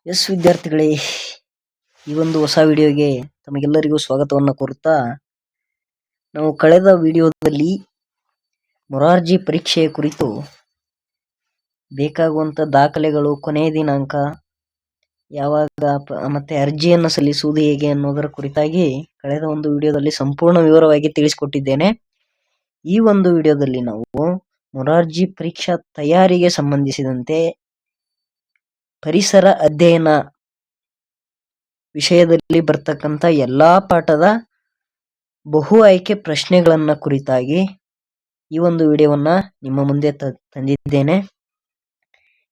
S ವಿದ್ಯಾರ್ಥಿಗಳೇ, ಈ ಒಂದು ಹೊಸ ವಿಡಿಯೋಗೆ ತಮಗೆಲ್ಲರಿಗೂ ಸ್ವಾಗತವನ್ನು ಕೋರುತ್ತಾ, ನಾವು ಕಳೆದ ವಿಡಿಯೋದಲ್ಲಿ ಮೊರಾರ್ಜಿ ಪರೀಕ್ಷೆಯ ಕುರಿತು ಬೇಕಾಗುವಂಥ ದಾಖಲೆಗಳು, ಕೊನೆಯ ದಿನಾಂಕ, ಯಾವಾಗ ಮತ್ತೆ ಅರ್ಜಿಯನ್ನು ಸಲ್ಲಿಸುವುದು ಹೇಗೆ ಅನ್ನೋದರ ಕುರಿತಾಗಿ ಕಳೆದ ಒಂದು ವಿಡಿಯೋದಲ್ಲಿ ಸಂಪೂರ್ಣ ವಿವರವಾಗಿ ತಿಳಿಸಿಕೊಟ್ಟಿದ್ದೇನೆ. ಈ ಒಂದು ವಿಡಿಯೋದಲ್ಲಿ ನಾವು ಮೊರಾರ್ಜಿ ಪರೀಕ್ಷಾ ತಯಾರಿಗೆ ಸಂಬಂಧಿಸಿದಂತೆ ಪರಿಸರ ಅಧ್ಯಯನ ವಿಷಯದಲ್ಲಿ ಬರ್ತಕ್ಕಂಥ ಎಲ್ಲಾ ಪಾಠದ ಬಹು ಆಯ್ಕೆ ಪ್ರಶ್ನೆಗಳನ್ನ ಕುರಿತಾಗಿ ಈ ಒಂದು ವಿಡಿಯೋವನ್ನ ನಿಮ್ಮ ಮುಂದೆ ತಂದಿದ್ದೇನೆ.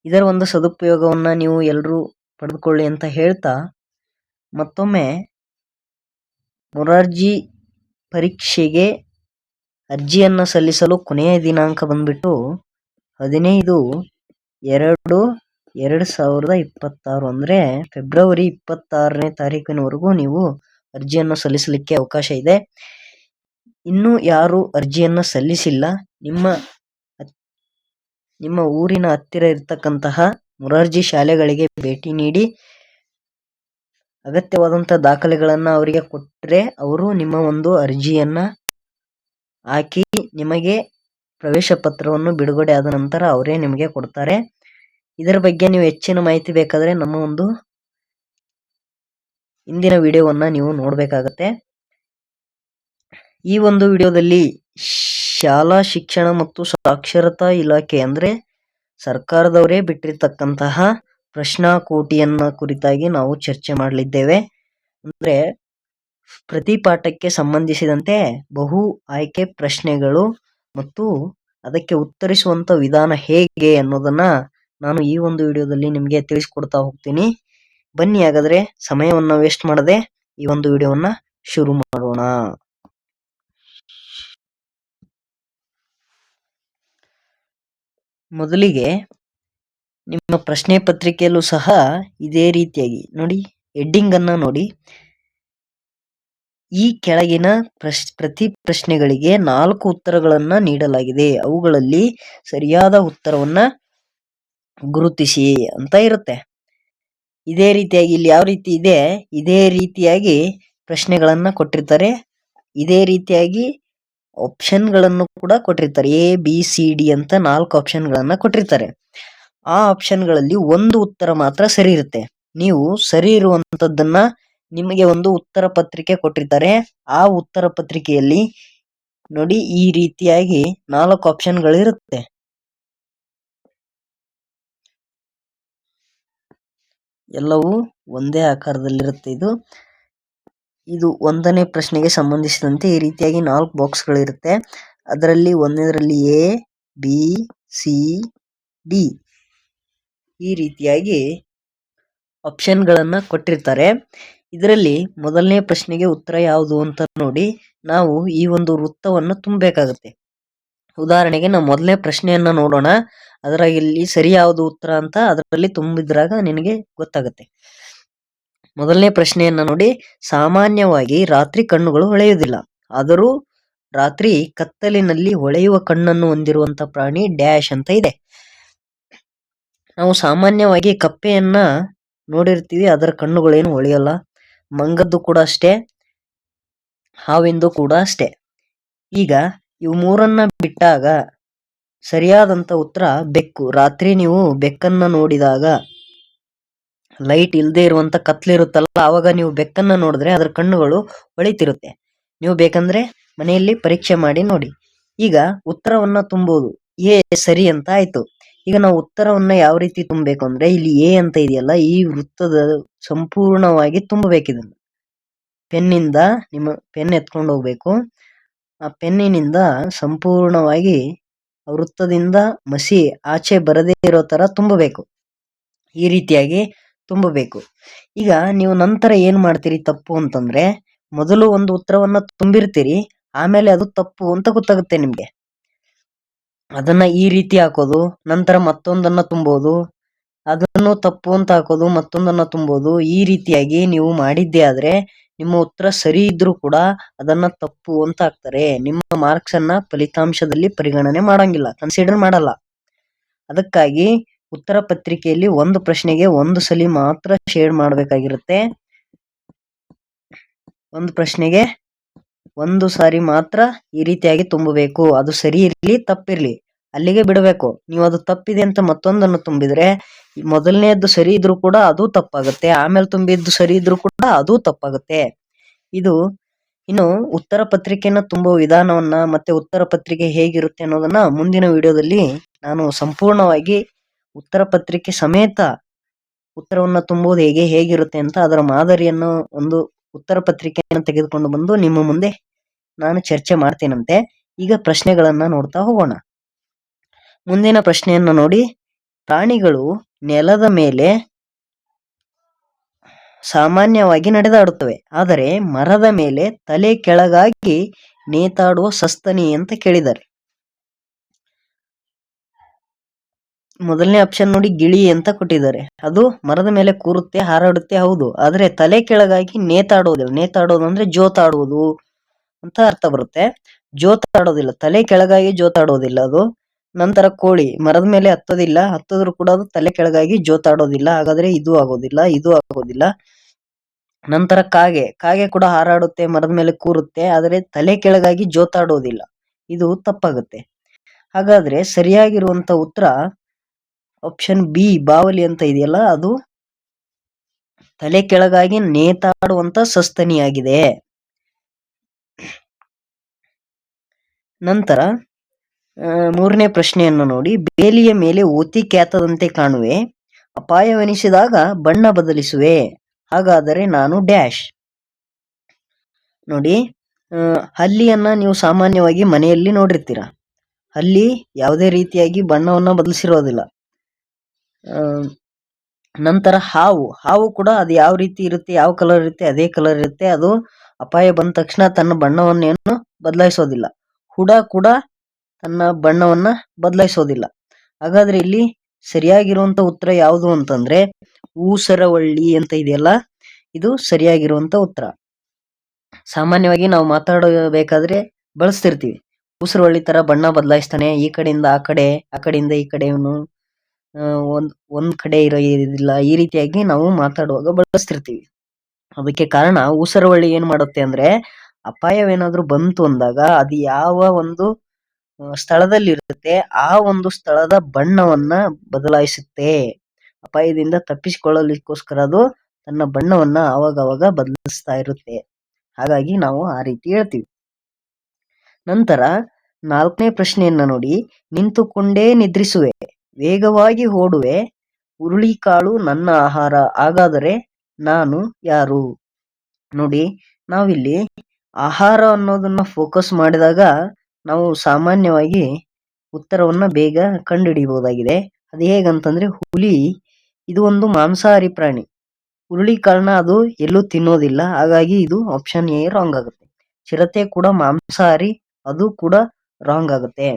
ಇದರ ಒಂದು ಸದುಪಯೋಗವನ್ನ ನೀವು ಎಲ್ಲರೂ ಪಡೆದುಕೊಳ್ಳಿ ಅಂತ ಹೇಳ್ತಾ, ಮತ್ತೊಮ್ಮೆ ಮೊರಾರ್ಜಿ ಪರೀಕ್ಷೆಗೆ ಅರ್ಜಿಯನ್ನ ಸಲ್ಲಿಸಲು ಕೊನೆಯ ದಿನಾಂಕ ಬಂದ್ಬಿಟ್ಟು 15/2/2026 ಅಂದ್ರೆ ಫೆಬ್ರವರಿ 26ನೇ ತಾರೀಕಿನವರೆಗೂ ನೀವು ಅರ್ಜಿಯನ್ನು ಸಲ್ಲಿಸಲಿಕ್ಕೆ ಅವಕಾಶ ಇದೆ. ಇನ್ನು ಯಾರು ಅರ್ಜಿಯನ್ನ ಸಲ್ಲಿಸಿಲ್ಲ, ನಿಮ್ಮ ಊರಿನ ಹತ್ತಿರ ಇರ್ತಕ್ಕಂತಹ ಮೊರಾರ್ಜಿ ಶಾಲೆಗಳಿಗೆ ಭೇಟಿ ನೀಡಿ ಅಗತ್ಯವಾದಂತಹ ದಾಖಲೆಗಳನ್ನ ಅವರಿಗೆ ಕೊಟ್ಟರೆ ಅವರು ನಿಮ್ಮ ಒಂದು ಅರ್ಜಿಯನ್ನ ಹಾಕಿ ನಿಮಗೆ ಪ್ರವೇಶ ಪತ್ರವನ್ನು ಬಿಡುಗಡೆ ಆದ ನಂತರ ಅವರೇ ನಿಮಗೆ ಕೊಡ್ತಾರೆ. ಇದರ ಬಗ್ಗೆ ನೀವು ಹೆಚ್ಚಿನ ಮಾಹಿತಿ ಬೇಕಾದರೆ ನಮ್ಮ ಒಂದು ಇಂದಿನ ವಿಡಿಯೋವನ್ನ ನೀವು ನೋಡಬೇಕಾಗತ್ತೆ. ಈ ಒಂದು ವಿಡಿಯೋದಲ್ಲಿ ಶಾಲಾ ಶಿಕ್ಷಣ ಮತ್ತು ಸಾಕ್ಷರತಾ ಇಲಾಖೆ ಅಂದ್ರೆ ಸರ್ಕಾರದವರೇ ಬಿಟ್ಟಿರ್ತಕ್ಕಂತಹ ಪ್ರಶ್ನಾಕೋಟಿಯನ್ನ ಕುರಿತಾಗಿ ನಾವು ಚರ್ಚೆ ಮಾಡಲಿದ್ದೇವೆ. ಅಂದ್ರೆ ಪ್ರತಿ ಪಾಠಕ್ಕೆ ಸಂಬಂಧಿಸಿದಂತೆ ಬಹು ಆಯ್ಕೆ ಪ್ರಶ್ನೆಗಳು ಮತ್ತು ಅದಕ್ಕೆ ಉತ್ತರಿಸುವಂತ ವಿಧಾನ ಹೇಗೆ ಅನ್ನೋದನ್ನ ನಾನು ಈ ಒಂದು ವಿಡಿಯೋದಲ್ಲಿ ನಿಮಗೆ ತಿಳಿಸ್ಕೊಡ್ತಾ ಹೋಗ್ತೀನಿ. ಬನ್ನಿ, ಹಾಗಾದ್ರೆ ಸಮಯವನ್ನ ವೇಸ್ಟ್ ಮಾಡದೆ ಈ ಒಂದು ವಿಡಿಯೋವನ್ನ ಶುರು ಮಾಡೋಣ. ಮೊದಲಿಗೆ ನಿಮ್ಮ ಪ್ರಶ್ನೆ ಪತ್ರಿಕೆಯಲ್ಲೂ ಸಹ ಇದೇ ರೀತಿಯಾಗಿ ನೋಡಿ, ಹೆಡ್ಡಿಂಗ್ ಅನ್ನ ನೋಡಿ. ಈ ಕೆಳಗಿನ ಪ್ರತಿ ಪ್ರಶ್ನೆಗಳಿಗೆ 4 ಉತ್ತರಗಳನ್ನ ನೀಡಲಾಗಿದೆ, ಅವುಗಳಲ್ಲಿ ಸರಿಯಾದ ಉತ್ತರವನ್ನ ಗುರುತಿಸಿ ಅಂತ ಇರುತ್ತೆ. ಇದೇ ರೀತಿಯಾಗಿ ಇಲ್ಲಿ ಯಾವ ರೀತಿ ಇದೆ, ಇದೇ ರೀತಿಯಾಗಿ ಪ್ರಶ್ನೆಗಳನ್ನ ಕೊಟ್ಟಿರ್ತಾರೆ. ಇದೇ ರೀತಿಯಾಗಿ ಆಪ್ಷನ್ಗಳನ್ನು ಕೂಡ ಕೊಟ್ಟಿರ್ತಾರೆ. ABCD ಅಂತ 4 ಆಪ್ಷನ್ಗಳನ್ನ ಕೊಟ್ಟಿರ್ತಾರೆ. ಆ ಆಪ್ಷನ್ಗಳಲ್ಲಿ ಒಂದು ಉತ್ತರ ಮಾತ್ರ ಸರಿ ಇರುತ್ತೆ. ನೀವು ಸರಿ ಇರುವಂತದ್ದನ್ನ, ನಿಮಗೆ ಒಂದು ಉತ್ತರ ಪತ್ರಿಕೆ ಕೊಟ್ಟಿರ್ತಾರೆ. ಆ ಉತ್ತರ ಪತ್ರಿಕೆಯಲ್ಲಿ ನೋಡಿ ಈ ರೀತಿಯಾಗಿ 4 ಆಪ್ಷನ್ಗಳಿರುತ್ತೆ. ಎಲ್ಲವೂ ಒಂದೇ ಆಕಾರದಲ್ಲಿರುತ್ತೆ. ಇದು 1ನೇ ಪ್ರಶ್ನೆಗೆ ಸಂಬಂಧಿಸಿದಂತೆ ಈ ರೀತಿಯಾಗಿ 4 ಬಾಕ್ಸ್ಗಳಿರುತ್ತೆ. ಅದರಲ್ಲಿ ಒಂದರಲ್ಲಿ ABCD ಈ ರೀತಿಯಾಗಿ ಆಪ್ಷನ್ಗಳನ್ನ ಕೊಟ್ಟಿರ್ತಾರೆ. ಇದರಲ್ಲಿ ಮೊದಲನೇ ಪ್ರಶ್ನೆಗೆ ಉತ್ತರ ಯಾವುದು ಅಂತ ನೋಡಿ ನಾವು ಈ ಒಂದು ವೃತ್ತವನ್ನು ತುಂಬಬೇಕಾಗುತ್ತೆ. ಉದಾಹರಣೆಗೆ ನಾವು ಮೊದಲನೇ ಪ್ರಶ್ನೆಯನ್ನ ನೋಡೋಣ. ಅದರಾಗಿ ಇಲ್ಲಿ ಸರಿ ಯಾವುದು ಉತ್ತರ ಅಂತ ಅದರಲ್ಲಿ ತುಂಬಿದ್ರಾಗ ನಿನಗೆ ಗೊತ್ತಾಗುತ್ತೆ. ಮೊದಲನೇ ಪ್ರಶ್ನೆಯನ್ನ ನೋಡಿ, ಸಾಮಾನ್ಯವಾಗಿ ರಾತ್ರಿ ಕಣ್ಣುಗಳು ಹೊಳೆಯುವುದಿಲ್ಲ, ಆದರೂ ರಾತ್ರಿ ಕತ್ತಲಿನಲ್ಲಿ ಹೊಳೆಯುವ ಕಣ್ಣನ್ನು ಹೊಂದಿರುವಂತ ಪ್ರಾಣಿ ಡ್ಯಾಶ್ ಅಂತ ಇದೆ. ನಾವು ಸಾಮಾನ್ಯವಾಗಿ ಕಪ್ಪೆಯನ್ನ ನೋಡಿರ್ತೀವಿ, ಅದರ ಕಣ್ಣುಗಳೇನು ಹೊಳೆಯಲ್ಲ. ಮಂಗದ್ದು ಕೂಡ ಅಷ್ಟೇ, ಹಾವಿಂದು ಕೂಡ ಅಷ್ಟೇ. ಈಗ ಇವು ಮೂರನ್ನ ಬಿಟ್ಟಾಗ ಸರಿಯಾದಂತ ಉತ್ತರ ಬೆಕ್ಕು. ರಾತ್ರಿ ನೀವು ಬೆಕ್ಕನ್ನ ನೋಡಿದಾಗ, ಲೈಟ್ ಇಲ್ಲದೆ ಇರುವಂತ ಕತ್ಲಿರುತ್ತಲ್ಲ, ಆವಾಗ ನೀವು ಬೆಕ್ಕನ್ನ ನೋಡಿದ್ರೆ ಅದರ ಕಣ್ಣುಗಳು ಹೊಳಿತಿರುತ್ತೆ. ನೀವು ಬೇಕಂದ್ರೆ ಮನೆಯಲ್ಲಿ ಪರೀಕ್ಷೆ ಮಾಡಿ ನೋಡಿ. ಈಗ ಉತ್ತರವನ್ನ ತುಂಬುವುದು ಸರಿ ಅಂತ ಆಯ್ತು. ಈಗ ನಾವು ಉತ್ತರವನ್ನ ಯಾವ ರೀತಿ ತುಂಬಬೇಕು ಅಂದ್ರೆ, ಇಲ್ಲಿ ಅಂತ ಇದೆಯಲ್ಲ, ಈ ವೃತ್ತದ ಸಂಪೂರ್ಣವಾಗಿ ತುಂಬಬೇಕಿದನ್ನು. ಪೆನ್ನಿಂದ ನಿಮ್ಮ ಪೆನ್ ಎತ್ಕೊಂಡು ಹೋಗ್ಬೇಕು. ಆ ಪೆನ್ನಿನಿಂದ ಸಂಪೂರ್ಣವಾಗಿ ವೃತ್ತದಿಂದ ಮಸಿ ಆಚೆ ಬರದೇ ಇರೋ ತರ ತುಂಬಬೇಕು. ಈ ರೀತಿಯಾಗಿ ತುಂಬಬೇಕು. ಈಗ ನೀವು ನಂತರ ಏನ್ ಮಾಡ್ತೀರಿ ತಪ್ಪು ಅಂತಂದ್ರೆ, ಮೊದಲು ಒಂದು ಉತ್ತರವನ್ನ ತುಂಬಿರ್ತೀರಿ, ಆಮೇಲೆ ಅದು ತಪ್ಪು ಅಂತ ಗೊತ್ತಾಗುತ್ತೆ ನಿಮ್ಗೆ. ಅದನ್ನ ಈ ರೀತಿ ಹಾಕೋದು, ನಂತರ ಮತ್ತೊಂದನ್ನ ತುಂಬೋದು, ಅದನ್ನು ತಪ್ಪು ಅಂತ ಹಾಕೋದು, ಮತ್ತೊಂದನ್ನ ತುಂಬೋದು. ಈ ರೀತಿಯಾಗಿ ನೀವು ಮಾಡಿದ್ದೇ ಆದ್ರೆ ನಿಮ್ಮ ಉತ್ತರ ಸರಿ ಇದ್ರೂ ಕೂಡ ಅದನ್ನ ತಪ್ಪು ಅಂತ ಹಾಕ್ತಾರೆ. ನಿಮ್ಮ ಮಾರ್ಕ್ಸ್ ಅನ್ನ ಫಲಿತಾಂಶದಲ್ಲಿ ಪರಿಗಣನೆ ಮಾಡಂಗಿಲ್ಲ, ಕನ್ಸಿಡರ್ ಮಾಡಲ್ಲ. ಅದಕ್ಕಾಗಿ ಉತ್ತರ ಪತ್ರಿಕೆಯಲ್ಲಿ ಒಂದು ಪ್ರಶ್ನೆಗೆ ಒಂದು ಸಲ ಮಾತ್ರ ಶೇಡ್ ಮಾಡಬೇಕಾಗಿರುತ್ತೆ. ಒಂದು ಪ್ರಶ್ನೆಗೆ ಒಂದು ಸಾರಿ ಮಾತ್ರ ಈ ರೀತಿಯಾಗಿ ತುಂಬಬೇಕು. ಅದು ಸರಿ ಇರ್ಲಿ ತಪ್ಪಿರ್ಲಿ ಅಲ್ಲಿಗೆ ಬಿಡಬೇಕು. ನೀವು ಅದು ತಪ್ಪಿದೆ ಅಂತ ಮತ್ತೊಂದನ್ನು ತುಂಬಿದ್ರೆ ಮೊದಲನೇದ್ದು ಸರಿ ಇದ್ರೂ ಕೂಡ ಅದು ತಪ್ಪಾಗುತ್ತೆ, ಆಮೇಲೆ ತುಂಬಿದ್ದು ಸರಿ ಇದ್ರೂ ಕೂಡ ಅದು ತಪ್ಪಾಗುತ್ತೆ. ಇದು ಇನ್ನು ಉತ್ತರ ಪತ್ರಿಕೆಯನ್ನ ತುಂಬುವ ವಿಧಾನವನ್ನ ಮತ್ತೆ ಉತ್ತರ ಪತ್ರಿಕೆ ಹೇಗಿರುತ್ತೆ ಅನ್ನೋದನ್ನ ಮುಂದಿನ ವಿಡಿಯೋದಲ್ಲಿ ನಾನು ಸಂಪೂರ್ಣವಾಗಿ ಉತ್ತರ ಪತ್ರಿಕೆ ಸಮೇತ ಉತ್ತರವನ್ನ ತುಂಬುವುದು ಹೇಗಿರುತ್ತೆ ಅಂತ ಅದರ ಮಾದರಿಯನ್ನು ಒಂದು ಉತ್ತರ ಪತ್ರಿಕೆಯನ್ನು ತೆಗೆದುಕೊಂಡು ಬಂದು ನಿಮ್ಮ ಮುಂದೆ ನಾನು ಚರ್ಚೆ ಮಾಡ್ತೇನಂತೆ. ಈಗ ಪ್ರಶ್ನೆಗಳನ್ನ ನೋಡ್ತಾ ಹೋಗೋಣ. ಮುಂದಿನ ಪ್ರಶ್ನೆಯನ್ನು ನೋಡಿ, ಪ್ರಾಣಿಗಳು ನೆಲದ ಮೇಲೆ ಸಾಮಾನ್ಯವಾಗಿ ನಡೆದಾಡುತ್ತವೆ, ಆದರೆ ಮರದ ಮೇಲೆ ತಲೆ ಕೆಳಗಾಗಿ ನೇತಾಡುವ ಸಸ್ತನಿ ಅಂತ ಕೇಳಿದ್ದಾರೆ. ಮೊದಲನೇ ಆಪ್ಷನ್ ನೋಡಿ, ಗಿಳಿ ಅಂತ ಕೊಟ್ಟಿದ್ದಾರೆ. ಅದು ಮರದ ಮೇಲೆ ಕೂರುತ್ತೆ, ಹಾರಾಡುತ್ತೆ, ಹೌದು. ಆದ್ರೆ ತಲೆ ಕೆಳಗಾಗಿ ನೇತಾಡೋದಿಲ್ಲ. ನೇತಾಡೋದು ಅಂದ್ರೆ ಜೋತಾಡುವುದು ಅಂತ ಅರ್ಥ ಬರುತ್ತೆ. ಜೋತಾಡೋದಿಲ್ಲ, ತಲೆ ಕೆಳಗಾಗಿ ಜೋತಾಡೋದಿಲ್ಲ ಅದು. ನಂತರ ಕೋಳಿ ಮರದ ಮೇಲೆ ಹತ್ತೋದಿಲ್ಲ, ಹತ್ತೋದ್ರು ಕೂಡ ಅದು ತಲೆ ಕೆಳಗಾಗಿ ಜೋತಾಡೋದಿಲ್ಲ. ಹಾಗಾದ್ರೆ ಇದು ಆಗೋದಿಲ್ಲ, ಇದು ಆಗೋದಿಲ್ಲ. ನಂತರ ಕಾಗೆ ಕೂಡ ಹಾರಾಡುತ್ತೆ, ಮರದ ಮೇಲೆ ಕೂರುತ್ತೆ, ಆದರೆ ತಲೆ ಕೆಳಗಾಗಿ ಜೋತಾಡೋದಿಲ್ಲ. ಇದು ತಪ್ಪಾಗುತ್ತೆ. ಹಾಗಾದ್ರೆ ಸರಿಯಾಗಿರುವಂತ ಉತ್ತರ ಆಪ್ಷನ್ ಬಿ, ಬಾವಲಿ ಅಂತ ಇದೆಯಲ್ಲ, ಅದು ತಲೆ ಕೆಳಗಾಗಿ ನೇತಾಡುವಂತ ಸಸ್ತನಿಯಾಗಿದೆ. ನಂತರ ಮೂರನೇ ಪ್ರಶ್ನೆಯನ್ನು ನೋಡಿ, ಬೇಲಿಯ ಮೇಲೆ ಓತಿ ಕ್ಯಾತದಂತೆ ಕಾಣುವೆ, ಅಪಾಯವೆನಿಸಿದಾಗ ಬಣ್ಣ ಬದಲಿಸುವೆ, ಹಾಗಾದರೆ ನಾನು ಡ್ಯಾಶ್. ನೋಡಿ, ಹಲ್ಲಿಯನ್ನ ನೀವು ಸಾಮಾನ್ಯವಾಗಿ ಮನೆಯಲ್ಲಿ ನೋಡಿರ್ತೀರ. ಹಲ್ಲಿ ಯಾವುದೇ ರೀತಿಯಾಗಿ ಬಣ್ಣವನ್ನ ಬದಲಿಸಿರೋದಿಲ್ಲ. ನಂತರ ಹಾವು ಕೂಡ ಅದು ಯಾವ ರೀತಿ ಇರುತ್ತೆ, ಯಾವ ಕಲರ್ ಇರುತ್ತೆ ಅದೇ ಕಲರ್ ಇರುತ್ತೆ. ಅದು ಅಪಾಯ ಬಂದ ತಕ್ಷಣ ತನ್ನ ಬಣ್ಣವನ್ನೇನು ಬದಲಾಯಿಸೋದಿಲ್ಲ. ಹುಡ ಕೂಡ ತನ್ನ ಬಣ್ಣವನ್ನ ಬದಲಾಯಿಸೋದಿಲ್ಲ. ಹಾಗಾದ್ರೆ ಇಲ್ಲಿ ಸರಿಯಾಗಿರುವಂತ ಉತ್ತರ ಯಾವುದು ಅಂತಂದ್ರೆ ಊಸರವಳ್ಳಿ ಅಂತ ಇದೆಯಲ್ಲ, ಇದು ಸರಿಯಾಗಿರುವಂತ ಉತ್ತರ. ಸಾಮಾನ್ಯವಾಗಿ ನಾವು ಮಾತಾಡಬೇಕಾದ್ರೆ ಬಳಸ್ತಿರ್ತೀವಿ. ಊಸರವಳ್ಳಿ ತರ ಬಣ್ಣ ಬದಲಾಯಿಸ್ತಾನೆ, ಈ ಕಡೆಯಿಂದ ಆ ಕಡೆ, ಆ ಕಡೆಯಿಂದ ಈ ಕಡೆ, ಒಂದ್ ಕಡೆ ಇರೋದಿಲ್ಲ, ಈ ರೀತಿಯಾಗಿ ನಾವು ಮಾತಾಡುವಾಗ ಬಳಸ್ತಿರ್ತೀವಿ. ಅದಕ್ಕೆ ಕಾರಣ ಊಸರವಳ್ಳಿ ಏನ್ ಮಾಡುತ್ತೆ ಅಂದ್ರೆ, ಅಪಾಯವೇನಾದ್ರೂ ಬಂತು ಅಂದಾಗ ಅದು ಯಾವ ಒಂದು ಸ್ಥಳದಲ್ಲಿ ಇರುತ್ತೆ ಆ ಒಂದು ಸ್ಥಳದ ಬಣ್ಣವನ್ನ ಬದಲಾಯಿಸುತ್ತೆ. ಅಪಾಯದಿಂದ ತಪ್ಪಿಸಿಕೊಳ್ಳಲಿಕ್ಕೋಸ್ಕರ ಅದು ತನ್ನ ಬಣ್ಣವನ್ನ ಅವಾಗ ಬದಲಿಸ್ತಾ ಇರುತ್ತೆ. ಹಾಗಾಗಿ ನಾವು ಆ ರೀತಿ ಹೇಳ್ತೀವಿ. ನಂತರ ನಾಲ್ಕನೇ ಪ್ರಶ್ನೆಯನ್ನ ನೋಡಿ, ನಿಂತುಕೊಂಡೇ ನಿದ್ರಿಸುವೆ, ವೇಗವಾಗಿ ಓಡುವೆ, ಹುರುಳಿಕಾಳು ನನ್ನ ಆಹಾರ, ಹಾಗಾದರೆ ನಾನು ಯಾರು? ನೋಡಿ, ನಾವಿಲ್ಲಿ ಆಹಾರ ಅನ್ನೋದನ್ನ ಫೋಕಸ್ ಮಾಡಿದಾಗ ನಾವು ಸಾಮಾನ್ಯವಾಗಿ ಉತ್ತರವನ್ನ ಬೇಗ ಕಂಡುಹಿಡಿಯಬಹುದಾಗಿದೆ. ಅದು ಹೇಗಂತಂದ್ರೆ, ಹುಲಿ ಇದು ಒಂದು ಮಾಂಸಾಹಾರಿ ಪ್ರಾಣಿ. ಹುರುಳಿಕಾಳನ್ನ ಅದು ಎಲ್ಲೂ ತಿನ್ನೋದಿಲ್ಲ, ಹಾಗಾಗಿ ಇದು ಆಪ್ಷನ್ ಎ ರಾಂಗ್ ಆಗುತ್ತೆ. ಚಿರತೆ ಕೂಡ ಮಾಂಸಾಹಾರಿ, ಅದು ಕೂಡ ರಾಂಗ್ ಆಗುತ್ತೆ.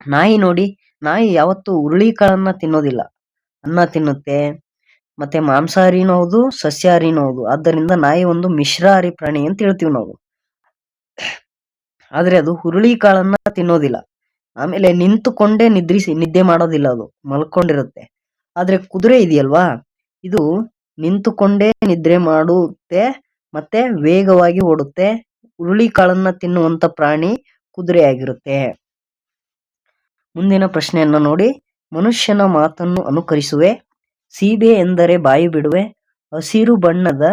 ನಾಯಿ ನೋಡಿ, ನಾಯಿ ಯಾವತ್ತು ಹುರುಳಿಕಾಳನ್ನ ತಿನ್ನೋದಿಲ್ಲ, ಅನ್ನ ತಿನ್ನುತ್ತೆ. ಮತ್ತೆ ಮಾಂಸಾಹಾರಿನೂ ಹೌದು, ಸಸ್ಯಾಹಾರಿನೂ ಹೌದು. ಆದ್ದರಿಂದ ನಾಯಿ ಒಂದು ಮಿಶ್ರಾಹಾರಿ ಪ್ರಾಣಿ ಅಂತ ಹೇಳ್ತೀವಿ ನಾವು. ಆದ್ರೆ ಅದು ಹುರುಳಿಕಾಳನ್ನ ತಿನ್ನೋದಿಲ್ಲ. ಆಮೇಲೆ ನಿಂತುಕೊಂಡೇ ನಿದ್ದೆ ಮಾಡೋದಿಲ್ಲ, ಅದು ಮಲ್ಕೊಂಡಿರುತ್ತೆ. ಆದ್ರೆ ಕುದುರೆ ಇದೆಯಲ್ವಾ, ಇದು ನಿಂತುಕೊಂಡೇ ನಿದ್ರೆ ಮಾಡುತ್ತೆ ಮತ್ತೆ ವೇಗವಾಗಿ ಓಡುತ್ತೆ. ಹುರುಳಿಕಾಳನ್ನ ತಿನ್ನುವಂತ ಪ್ರಾಣಿ ಕುದುರೆ ಆಗಿರುತ್ತೆ. ಮುಂದಿನ ಪ್ರಶ್ನೆಯನ್ನ ನೋಡಿ, ಮನುಷ್ಯನ ಮಾತನ್ನು ಅನುಕರಿಸುವೆ, ಸೀಬೆ ಎಂದರೆ ಬಾಯಿ ಬಿಡುವೆ, ಹಸಿರು ಬಣ್ಣದ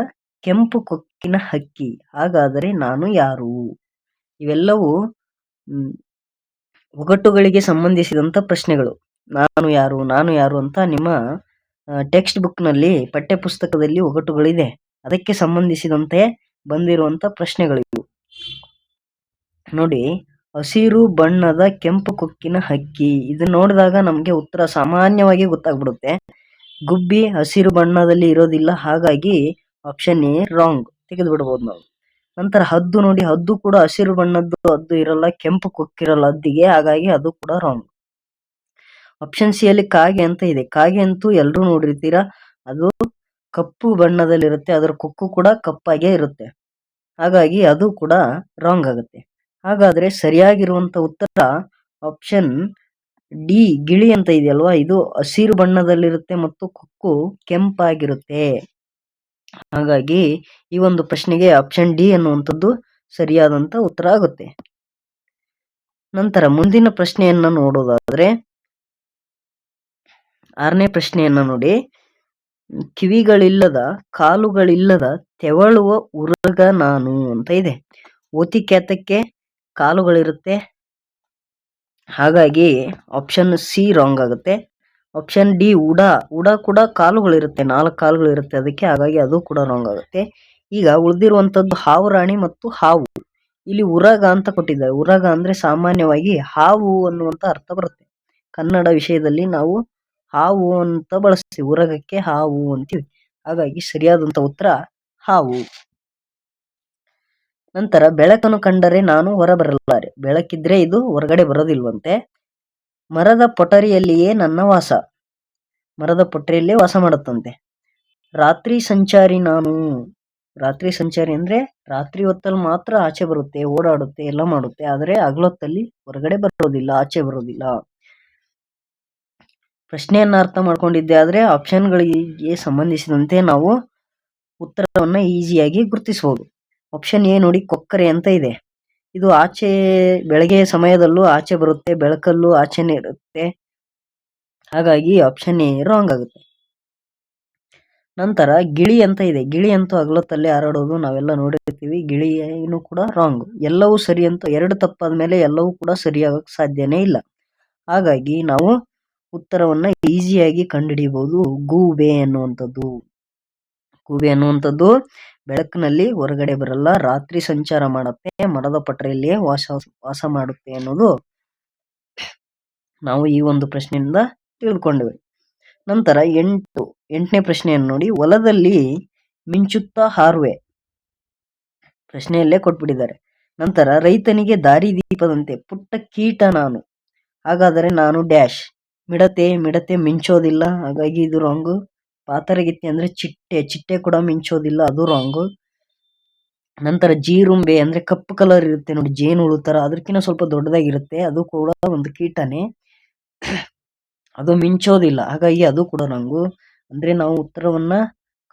ಕೆಂಪು ಕೊಕ್ಕಿನ ಹಕ್ಕಿ, ಹಾಗಾದರೆ ನಾನು ಯಾರು? ಇವೆಲ್ಲವೂ ಒಗಟುಗಳಿಗೆ ಸಂಬಂಧಿಸಿದಂತ ಪ್ರಶ್ನೆಗಳು. ನಾನು ಯಾರು ಅಂತ ನಿಮ್ಮ ಟೆಕ್ಸ್ಟ್ ಬುಕ್ ನಲ್ಲಿ, ಪಠ್ಯ ಪುಸ್ತಕದಲ್ಲಿ ಒಗಟುಗಳಿದೆ. ಅದಕ್ಕೆ ಸಂಬಂಧಿಸಿದಂತೆ ಬಂದಿರುವಂತ ಪ್ರಶ್ನೆಗಳಿವು. ನೋಡಿ, ಹಸಿರು ಬಣ್ಣದ ಕೆಂಪು ಕೊಕ್ಕಿನ ಹಕ್ಕಿ, ಇದು ನೋಡಿದಾಗ ನಮ್ಗೆ ಉತ್ತರ ಸಾಮಾನ್ಯವಾಗಿ ಗೊತ್ತಾಗ್ಬಿಡುತ್ತೆ. ಗುಬ್ಬಿ ಹಸಿರು ಬಣ್ಣದಲ್ಲಿ ಇರೋದಿಲ್ಲ, ಹಾಗಾಗಿ ಆಪ್ಷನ್ ಎ ರಾಂಗ್, ತೆಗೆದು ಬಿಡಬಹುದು ನಾವು. ನಂತರ ಹದ್ದು ನೋಡಿ, ಹದ್ದು ಕೂಡ ಹಸಿರು ಬಣ್ಣದ್ದು ಹದ್ದು ಇರಲ್ಲ, ಕೆಂಪು ಕೊಕ್ಕಿರಲ್ಲ ಹದ್ದಿಗೆ, ಹಾಗಾಗಿ ಅದು ಕೂಡ ರಾಂಗ್. ಆಪ್ಷನ್ ಸಿ ಅಲ್ಲಿ ಕಾಗೆ ಅಂತ ಇದೆ. ಕಾಗೆ ಅಂತೂ ಎಲ್ಲರೂ ನೋಡಿರ್ತೀರಾ, ಅದು ಕಪ್ಪು ಬಣ್ಣದಲ್ಲಿರುತ್ತೆ, ಅದರ ಕೊಕ್ಕು ಕೂಡ ಕಪ್ಪಾಗೆ ಇರುತ್ತೆ, ಹಾಗಾಗಿ ಅದು ಕೂಡ ರಾಂಗ್ ಆಗುತ್ತೆ. ಹಾಗಾದ್ರೆ ಸರಿಯಾಗಿರುವಂತ ಉತ್ತರ ಆಪ್ಷನ್ ಡಿ ಗಿಳಿ ಅಂತ ಇದೆಯಲ್ವಾ, ಇದು ಹಸಿರು ಬಣ್ಣದಲ್ಲಿರುತ್ತೆ ಮತ್ತು ಕೊಕ್ಕು ಕೆಂಪಾಗಿರುತ್ತೆ. ಹಾಗಾಗಿ ಈ ಒಂದು ಪ್ರಶ್ನೆಗೆ ಆಪ್ಷನ್ ಡಿ ಅನ್ನುವಂಥದ್ದು ಸರಿಯಾದಂತ ಉತ್ತರ ಆಗುತ್ತೆ. ನಂತರ ಮುಂದಿನ ಪ್ರಶ್ನೆಯನ್ನ ನೋಡೋದಾದ್ರೆ 6ನೇ ಪ್ರಶ್ನೆಯನ್ನ ನೋಡಿ. ಕಿವಿಗಳಿಲ್ಲದ ಕಾಲುಗಳಿಲ್ಲದ ತೆವಳುವ ಉರಗ ನಾನು ಅಂತ ಇದೆ. ಓತಿ ಕ್ಯಾತಕ್ಕೆ ಕಾಲುಗಳಿರುತ್ತೆ, ಹಾಗಾಗಿ ಆಪ್ಷನ್ ಸಿ ರಾಂಗ್ ಆಗುತ್ತೆ. ಆಪ್ಷನ್ ಡಿ ಉಡ ಕೂಡ ಕಾಲುಗಳಿರುತ್ತೆ, 4 ಕಾಲುಗಳಿರುತ್ತೆ ಅದಕ್ಕೆ, ಹಾಗಾಗಿ ಅದು ಕೂಡ ರಾಂಗ್ ಆಗುತ್ತೆ. ಈಗ ಉಳಿದಿರುವಂತದ್ದು ಹಾವು ರಾಣಿ ಮತ್ತು ಹಾವು. ಇಲ್ಲಿ ಉರಗ ಅಂತ ಕೊಟ್ಟಿದ್ದಾರೆ. ಉರಗ ಅಂದ್ರೆ ಸಾಮಾನ್ಯವಾಗಿ ಹಾವು ಅನ್ನುವಂತ ಅರ್ಥ ಬರುತ್ತೆ. ಕನ್ನಡ ವಿಷಯದಲ್ಲಿ ನಾವು ಹಾವು ಅಂತ ಬಳಸ್ತೀವಿ, ಉರಗಕ್ಕೆ ಹಾವು ಅಂತೀವಿ. ಹಾಗಾಗಿ ಸರಿಯಾದಂತ ಉತ್ತರ ಹಾವು. ನಂತರ ಬೆಳಕನ್ನು ಕಂಡರೆ ನಾನು ಹೊರಬರಲಾರೆ. ಬೆಳಕಿದ್ರೆ ಇದು ಹೊರಗಡೆ ಬರೋದಿಲ್ವಂತೆ. ಮರದ ಪೊಟರಿಯಲ್ಲಿಯೇ ನನ್ನ ವಾಸ. ಮರದ ಪೊಟರಿಯಲ್ಲೇ ವಾಸ ಮಾಡುತ್ತಂತೆ. ರಾತ್ರಿ ಸಂಚಾರಿ ನಾನು. ರಾತ್ರಿ ಸಂಚಾರಿ ಅಂದ್ರೆ ರಾತ್ರಿ ಹೊತ್ತಲ್ಲಿ ಮಾತ್ರ ಆಚೆ ಬರುತ್ತೆ, ಓಡಾಡುತ್ತೆ, ಎಲ್ಲ ಮಾಡುತ್ತೆ. ಆದ್ರೆ ಹಗಲೊತ್ತಲ್ಲಿ ಹೊರಗಡೆ ಬರೋದಿಲ್ಲ, ಆಚೆ ಬರೋದಿಲ್ಲ. ಪ್ರಶ್ನೆಯನ್ನ ಅರ್ಥ ಮಾಡ್ಕೊಂಡಿದ್ದೆ ಆದ್ರೆ ಆಪ್ಷನ್ಗಳಿಗೆ ಸಂಬಂಧಿಸಿದಂತೆ ನಾವು ಉತ್ತರವನ್ನ ಈಸಿಯಾಗಿ ಗುರುತಿಸಬಹುದು. ಆಪ್ಷನ್ ಎ ನೋಡಿ, ಕೊಕ್ಕರೆ ಅಂತ ಇದೆ. ಇದು ಆಚೆ ಬೆಳಗ್ಗೆ ಸಮಯದಲ್ಲೂ ಆಚೆ ಬರುತ್ತೆ, ಬೆಳಕಲ್ಲೂ ಆಚೆನೆ ಇರುತ್ತೆ. ಹಾಗಾಗಿ ಆಪ್ಷನ್ ಎ ರಾಂಗ್ ಆಗುತ್ತೆ. ನಂತರ ಗಿಳಿ ಅಂತ ಇದೆ. ಗಿಳಿ ಅಂತೂ ಹಗಲೊತ್ತಲ್ಲೇ ಹಾರಾಡೋದು ನಾವೆಲ್ಲ ನೋಡಿರ್ತೀವಿ. ಗಿಳಿ ಏನು ಕೂಡ ರಾಂಗ್. ಎಲ್ಲವೂ ಸರಿ ಅಂತ 2 ತಪ್ಪಾದ ಮೇಲೆ ಎಲ್ಲವೂ ಕೂಡ ಸರಿಯಾಗಕ್ಕೆ ಸಾಧ್ಯನೇ ಇಲ್ಲ. ಹಾಗಾಗಿ ನಾವು ಉತ್ತರವನ್ನ ಈಸಿಯಾಗಿ ಕಂಡುಹಿಡಿಯಬಹುದು. ಗೂಬೆ ಅನ್ನುವಂಥದ್ದು. ಗೂಬೆ ಅನ್ನುವಂಥದ್ದು ಬೆಳಕಿನಲ್ಲಿ ಹೊರಗಡೆ ಬರಲ್ಲ, ರಾತ್ರಿ ಸಂಚಾರ ಮಾಡುತ್ತೆ, ಮರದ ಪಟರೆಯಲ್ಲಿಯೇ ವಾಸ ಮಾಡುತ್ತೆ ಅನ್ನೋದು ನಾವು ಈ ಒಂದು ಪ್ರಶ್ನೆಯಿಂದ ತಿಳಿದುಕೊಂಡ್ವಿ. ನಂತರ 8ನೇ ಪ್ರಶ್ನೆಯನ್ನು ನೋಡಿ. ಹೊಲದಲ್ಲಿ ಮಿಂಚುತ್ತಾ ಹಾರುವೆ. ಪ್ರಶ್ನೆಯಲ್ಲೇ ಕೊಟ್ಬಿಟ್ಟಿದ್ದಾರೆ. ನಂತರ ರೈತನಿಗೆ ದಾರಿ ದೀಪದಂತೆ ಪುಟ್ಟ ಕೀಟ ನಾನು. ಹಾಗಾದರೆ ನಾನು ಡ್ಯಾಶ್. ಮಿಡತೆ ಮಿಂಚೋದಿಲ್ಲ, ಹಾಗಾಗಿ ಇದು ರಾಂಗು. ಪಾತರಗಿತ್ತಿ ಅಂದ್ರೆ ಚಿಟ್ಟೆ ಕೂಡ ಮಿಂಚೋದಿಲ್ಲ, ಅದು ರಾಂಗು. ನಂತರ ಜೀರುಂಬೆ ಅಂದ್ರೆ ಕಪ್ಪು ಕಲರ್ ಇರುತ್ತೆ ನೋಡಿ, ಜೇನು ಹುಳು ತರ, ಅದಕ್ಕಿಂತ ಸ್ವಲ್ಪ ದೊಡ್ಡದಾಗಿರುತ್ತೆ, ಅದು ಕೂಡ ಒಂದು ಕೀಟನೇ, ಅದು ಮಿಂಚೋದಿಲ್ಲ, ಹಾಗಾಗಿ ಅದು ಕೂಡ ರಾಂಗು. ಅಂದ್ರೆ ನಾವು ಉತ್ತರವನ್ನ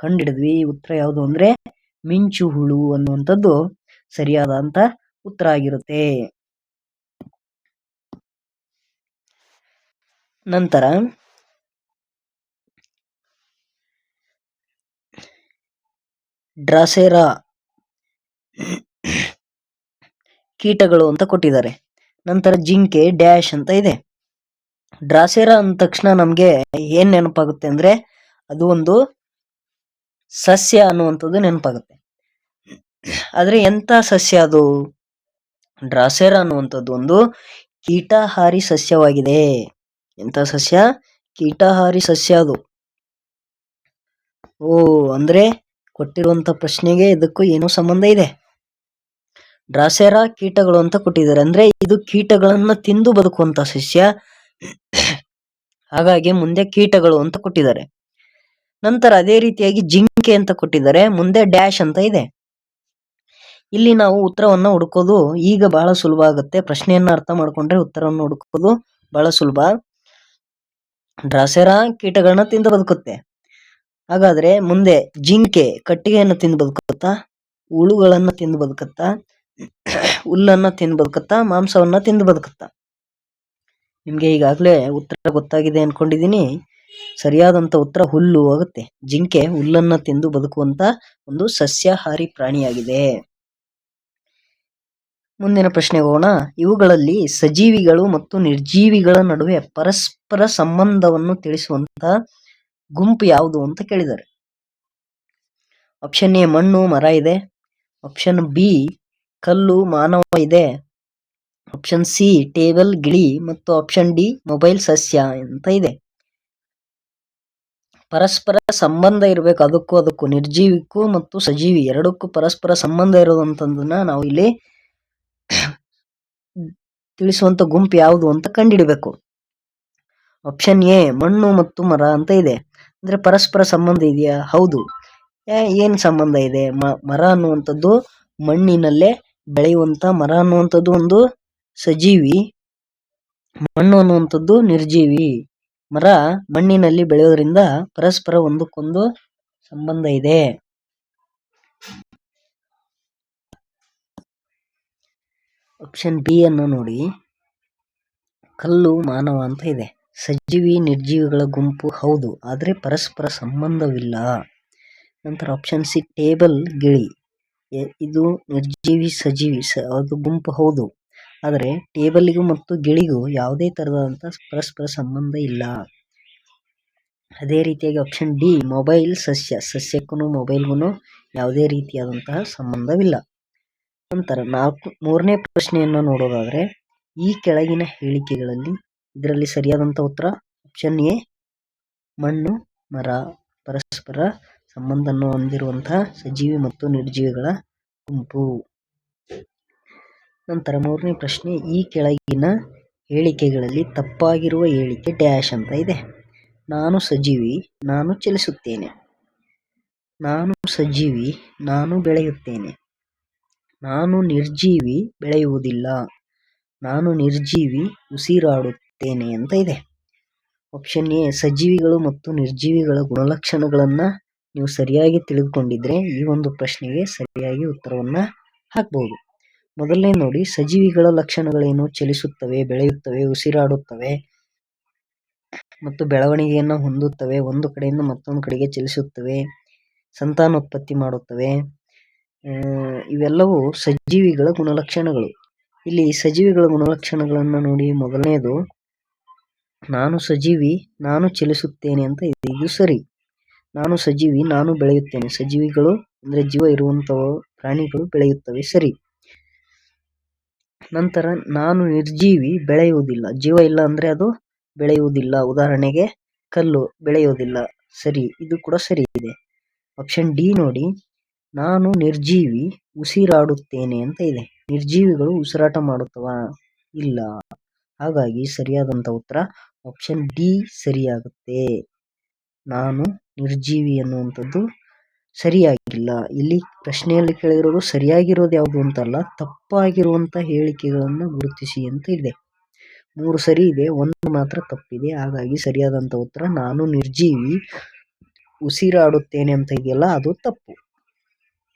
ಕಂಡಿಡಿದ್ವಿ. ಉತ್ತರ ಯಾವುದು ಅಂದ್ರೆ ಮಿಂಚು ಹುಳು ಅನ್ನುವಂಥದ್ದು ಸರಿಯಾದಂತ ಉತ್ತರ ಆಗಿರುತ್ತೆ. ನಂತರ ಡ್ರಾಸೆರಾ ಕೀಟಗಳು ಅಂತ ಕೊಟ್ಟಿದ್ದಾರೆ. ನಂತರ ಜಿಂಕೆ ಡ್ಯಾಶ್ ಅಂತ ಇದೆ. ಡ್ರಾಸೆರಾ ಅಂದ ತಕ್ಷಣ ನಮ್ಗೆ ಏನ್ ನೆನಪಾಗುತ್ತೆ ಅಂದ್ರೆ ಅದು ಒಂದು ಸಸ್ಯ ಅನ್ನುವಂಥದ್ದು ನೆನಪಾಗುತ್ತೆ. ಆದ್ರೆ ಎಂತ ಸಸ್ಯ ಅದು? ಡ್ರಾಸೆರಾ ಅನ್ನುವಂಥದ್ದು ಒಂದು ಕೀಟಾಹಾರಿ ಸಸ್ಯವಾಗಿದೆ. ಎಂತ ಸಸ್ಯ? ಕೀಟಾಹಾರಿ ಸಸ್ಯ ಅದು. ಅಂದ್ರೆ ಕೊಟ್ಟಿರುವಂತ ಪ್ರಶ್ನೆಗೆ ಇದಕ್ಕೂ ಏನೋ ಸಂಬಂಧ ಇದೆ. ಡ್ರಾಸೆರಾ ಕೀಟಗಳು ಅಂತ ಕೊಟ್ಟಿದ್ದಾರೆ, ಅಂದ್ರೆ ಇದು ಕೀಟಗಳನ್ನ ತಿಂದು ಬದುಕುವಂತ ಸಸ್ಯ, ಹಾಗಾಗಿ ಮುಂದೆ ಕೀಟಗಳು ಅಂತ ಕೊಟ್ಟಿದ್ದಾರೆ. ನಂತರ ಅದೇ ರೀತಿಯಾಗಿ ಜಿಂಕೆ ಅಂತ ಕೊಟ್ಟಿದ್ದಾರೆ, ಮುಂದೆ ಡ್ಯಾಶ್ ಅಂತ ಇದೆ. ಇಲ್ಲಿ ನಾವು ಉತ್ತರವನ್ನ ಹುಡುಕೋದು ಈಗ ಬಹಳ ಸುಲಭ ಆಗುತ್ತೆ. ಪ್ರಶ್ನೆಯನ್ನ ಅರ್ಥ ಮಾಡ್ಕೊಂಡ್ರೆ ಉತ್ತರವನ್ನು ಹುಡುಕೋದು ಬಹಳ ಸುಲಭ. ಡ್ರಾಸೆರಾ ಕೀಟಗಳನ್ನ ತಿಂದು ಬದುಕುತ್ತೆ. ಹಾಗಾದ್ರೆ ಮುಂದೆ ಜಿಂಕೆ ಕಟ್ಟಿಗೆಯನ್ನು ತಿಂದು ಬದುಕುತ್ತಾ, ಹುಳುಗಳನ್ನ ತಿಂದು ಬದುಕುತ್ತಾ, ಹುಲ್ಲನ್ನ ತಿಂದು ಬದುಕುತ್ತಾ, ಮಾಂಸವನ್ನ ತಿಂದು ಬದುಕುತ್ತಾ? ನಿಮ್ಗೆ ಈಗಾಗಲೇ ಉತ್ತರ ಗೊತ್ತಾಗಿದೆ ಅನ್ಕೊಂಡಿದೀನಿ. ಸರಿಯಾದಂತ ಉತ್ತರ ಹುಲ್ಲು ಆಗುತ್ತೆ. ಜಿಂಕೆ ಹುಲ್ಲನ್ನ ತಿಂದು ಬದುಕುವಂತ ಒಂದು ಸಸ್ಯಾಹಾರಿ ಪ್ರಾಣಿಯಾಗಿದೆ. ಮುಂದಿನ ಪ್ರಶ್ನೆಗೆ ಹೋಗೋಣ. ಇವುಗಳಲ್ಲಿ ಸಜೀವಿಗಳು ಮತ್ತು ನಿರ್ಜೀವಿಗಳ ನಡುವೆ ಪರಸ್ಪರ ಸಂಬಂಧವನ್ನು ತಿಳಿಸುವಂತಹ ಗುಂಪು ಯಾವುದು ಅಂತ ಕೇಳಿದ್ದಾರೆ. ಆಪ್ಷನ್ ಎ ಮಣ್ಣು ಮರ ಇದೆ. ಆಪ್ಷನ್ ಬಿ ಕಲ್ಲು ಮಾನವ ಇದೆ. ಆಪ್ಷನ್ ಸಿ ಟೇಬಲ್ ಗಿಳಿ ಮತ್ತು ಆಪ್ಷನ್ ಡಿ ಮೊಬೈಲ್ ಸಸ್ಯ ಅಂತ ಇದೆ. ಪರಸ್ಪರ ಸಂಬಂಧ ಇರಬೇಕು, ಅದಕ್ಕೂ ನಿರ್ಜೀವಿಕ್ಕೂ ಮತ್ತು ಸಜೀವಿ ಎರಡಕ್ಕೂ ಪರಸ್ಪರ ಸಂಬಂಧ ಇರೋದಂತದನ್ನ ನಾವು ಇಲ್ಲಿ ತಿಳಿಸುವಂತ ಗುಂಪು ಯಾವುದು ಅಂತ ಕಂಡುಹಿಡಬೇಕು. ಆಪ್ಷನ್ ಎ ಮಣ್ಣು ಮತ್ತು ಮರ ಅಂತ ಇದೆ. ಅಂದ್ರೆ ಪರಸ್ಪರ ಸಂಬಂಧ ಇದೆಯಾ? ಹೌದು. ಏನ್ ಸಂಬಂಧ ಇದೆ? ಮರ ಅನ್ನುವಂಥದ್ದು ಮಣ್ಣಿನಲ್ಲೇ ಬೆಳೆಯುವಂತ ಮರ ಅನ್ನುವಂಥದ್ದು ಒಂದು ಸಜೀವಿ. ಮಣ್ಣು ಅನ್ನುವಂಥದ್ದು ನಿರ್ಜೀವಿ. ಮರ ಮಣ್ಣಿನಲ್ಲಿ ಬೆಳೆಯೋದ್ರಿಂದ ಪರಸ್ಪರ ಒಂದಕ್ಕೊಂದು ಸಂಬಂಧ ಇದೆ. ಆಪ್ಷನ್ ಬಿ ಅನ್ನು ನೋಡಿ. ಕಲ್ಲು ಮಾನವ ಅಂತ ಇದೆ. ಸಜೀವಿ ನಿರ್ಜೀವಿಗಳ ಗುಂಪು ಹೌದು, ಆದರೆ ಪರಸ್ಪರ ಸಂಬಂಧವಿಲ್ಲ. ನಂತರ ಆಪ್ಷನ್ ಸಿ ಟೇಬಲ್ ಗಿಳಿ. ಇದು ನಿರ್ಜೀವಿ ಸಜೀವಿ ಅದು ಗುಂಪು ಹೌದು, ಆದರೆ ಟೇಬಲ್ಗೂ ಮತ್ತು ಗಿಳಿಗೂ ಯಾವುದೇ ತರದಂತ ಪರಸ್ಪರ ಸಂಬಂಧ ಇಲ್ಲ. ಅದೇ ರೀತಿಯಾಗಿ ಆಪ್ಷನ್ ಡಿ ಮೊಬೈಲ್ ಸಸ್ಯಕ್ಕೂ ಮೊಬೈಲ್ಗೂ ಯಾವುದೇ ರೀತಿಯಾದಂತಹ ಸಂಬಂಧವಿಲ್ಲ. ನಂತರ ಮೂರನೇ ಪ್ರಶ್ನೆಯನ್ನು ನೋಡೋದಾದ್ರೆ, ಈ ಕೆಳಗಿನ ಹೇಳಿಕೆಗಳಲ್ಲಿ ಇದರಲ್ಲಿ ಸರಿಯಾದಂತ ಉತ್ತರ ಆಪ್ಷನ್ ಎ ಮಣ್ಣು ಮರ ಪರಸ್ಪರ ಸಂಬಂಧವನ್ನು ಹೊಂದಿರುವಂತಹ ಸಜೀವಿ ಮತ್ತು ನಿರ್ಜೀವಿಗಳ ಗುಂಪು. ನಂತರ ಮೂರನೇ ಪ್ರಶ್ನೆ, ಈ ಕೆಳಗಿನ ಹೇಳಿಕೆಗಳಲ್ಲಿ ತಪ್ಪಾಗಿರುವ ಹೇಳಿಕೆ ಡ್ಯಾಶ್ ಅಂತ ಇದೆ. ನಾನು ಸಜೀವಿ, ನಾನು ಚಲಿಸುತ್ತೇನೆ. ನಾನು ಸಜೀವಿ, ನಾನು ಬೆಳೆಯುತ್ತೇನೆ. ನಾನು ನಿರ್ಜೀವಿ, ಬೆಳೆಯುವುದಿಲ್ಲ. ನಾನು ನಿರ್ಜೀವಿ, ಉಸಿರಾಡುತ್ತೇನೆ ಅಂತ ಇದೆ. ಆಪ್ಷನ್ ಎ ಸಜೀವಿಗಳು ಮತ್ತು ನಿರ್ಜೀವಿಗಳ ಗುಣಲಕ್ಷಣಗಳನ್ನ ನೀವು ಸರಿಯಾಗಿ ತಿಳಿದುಕೊಂಡಿದ್ರೆ ಈ ಒಂದು ಪ್ರಶ್ನೆಗೆ ಸರಿಯಾಗಿ ಉತ್ತರವನ್ನ ಹಾಕಬಹುದು. ಮೊದಲನೇ ನೋಡಿ, ಸಜೀವಿಗಳ ಲಕ್ಷಣಗಳೇನು? ಚಲಿಸುತ್ತವೆ, ಬೆಳೆಯುತ್ತವೆ, ಉಸಿರಾಡುತ್ತವೆ ಮತ್ತು ಬೆಳವಣಿಗೆಯನ್ನು ಹೊಂದುತ್ತವೆ, ಒಂದು ಕಡೆಯಿಂದ ಮತ್ತೊಂದು ಕಡೆಗೆ ಚಲಿಸುತ್ತವೆ, ಸಂತಾನೋತ್ಪತ್ತಿ ಮಾಡುತ್ತವೆ. ಇವೆಲ್ಲವೂ ಸಜೀವಿಗಳ ಗುಣಲಕ್ಷಣಗಳು. ಇಲ್ಲಿ ಸಜೀವಿಗಳ ಗುಣಲಕ್ಷಣಗಳನ್ನ ನೋಡಿ, ಮೊದಲನೇದು ನಾನು ಸಜೀವಿ, ನಾನು ಚಲಿಸುತ್ತೇನೆ ಅಂತ ಇದೆ. ಇದು ಸರಿ. ನಾನು ಸಜೀವಿ, ನಾನು ಬೆಳೆಯುತ್ತೇನೆ. ಸಜೀವಿಗಳು ಅಂದ್ರೆ ಜೀವ ಇರುವಂತಹ ಪ್ರಾಣಿಗಳು ಬೆಳೆಯುತ್ತವೆ, ಸರಿ. ನಂತರ ನಾನು ನಿರ್ಜೀವಿ, ಬೆಳೆಯುವುದಿಲ್ಲ. ಜೀವ ಇಲ್ಲ ಅಂದ್ರೆ ಅದು ಬೆಳೆಯುವುದಿಲ್ಲ. ಉದಾಹರಣೆಗೆ ಕಲ್ಲು ಬೆಳೆಯುವುದಿಲ್ಲ, ಸರಿ. ಇದು ಕೂಡ ಸರಿ ಇದೆ. ಆಪ್ಷನ್ ಡಿ ನೋಡಿ, ನಾನು ನಿರ್ಜೀವಿ, ಉಸಿರಾಡುತ್ತೇನೆ ಅಂತ ಇದೆ. ನಿರ್ಜೀವಿಗಳು ಉಸಿರಾಟ ಮಾಡುತ್ತವ? ಇಲ್ಲ. ಹಾಗಾಗಿ ಸರಿಯಾದಂತ ಉತ್ತರ ಆಪ್ಷನ್ ಡಿ ಸರಿಯಾಗುತ್ತೆ. ನಾನು ನಿರ್ಜೀವಿ ಅನ್ನುವಂಥದ್ದು ಸರಿಯಾಗಿಲ್ಲ. ಇಲ್ಲಿ ಪ್ರಶ್ನೆಯಲ್ಲಿ ಕೇಳಿರೋದು ಸರಿಯಾಗಿರೋದು ಯಾವುದು ಅಂತಲ್ಲ, ತಪ್ಪಾಗಿರುವಂತ ಹೇಳಿಕೆಗಳನ್ನು ಗುರುತಿಸಿ ಅಂತ ಇದೆ. 3 ಸರಿ ಇದೆ, 1 ಮಾತ್ರ ತಪ್ಪಿದೆ. ಹಾಗಾಗಿ ಸರಿಯಾದಂತ ಉತ್ತರ ನಾನು ನಿರ್ಜೀವಿ, ಉಸಿರಾಡುತ್ತೇನೆ ಅಂತ ಇದೆಯಲ್ಲ, ಅದು ತಪ್ಪು.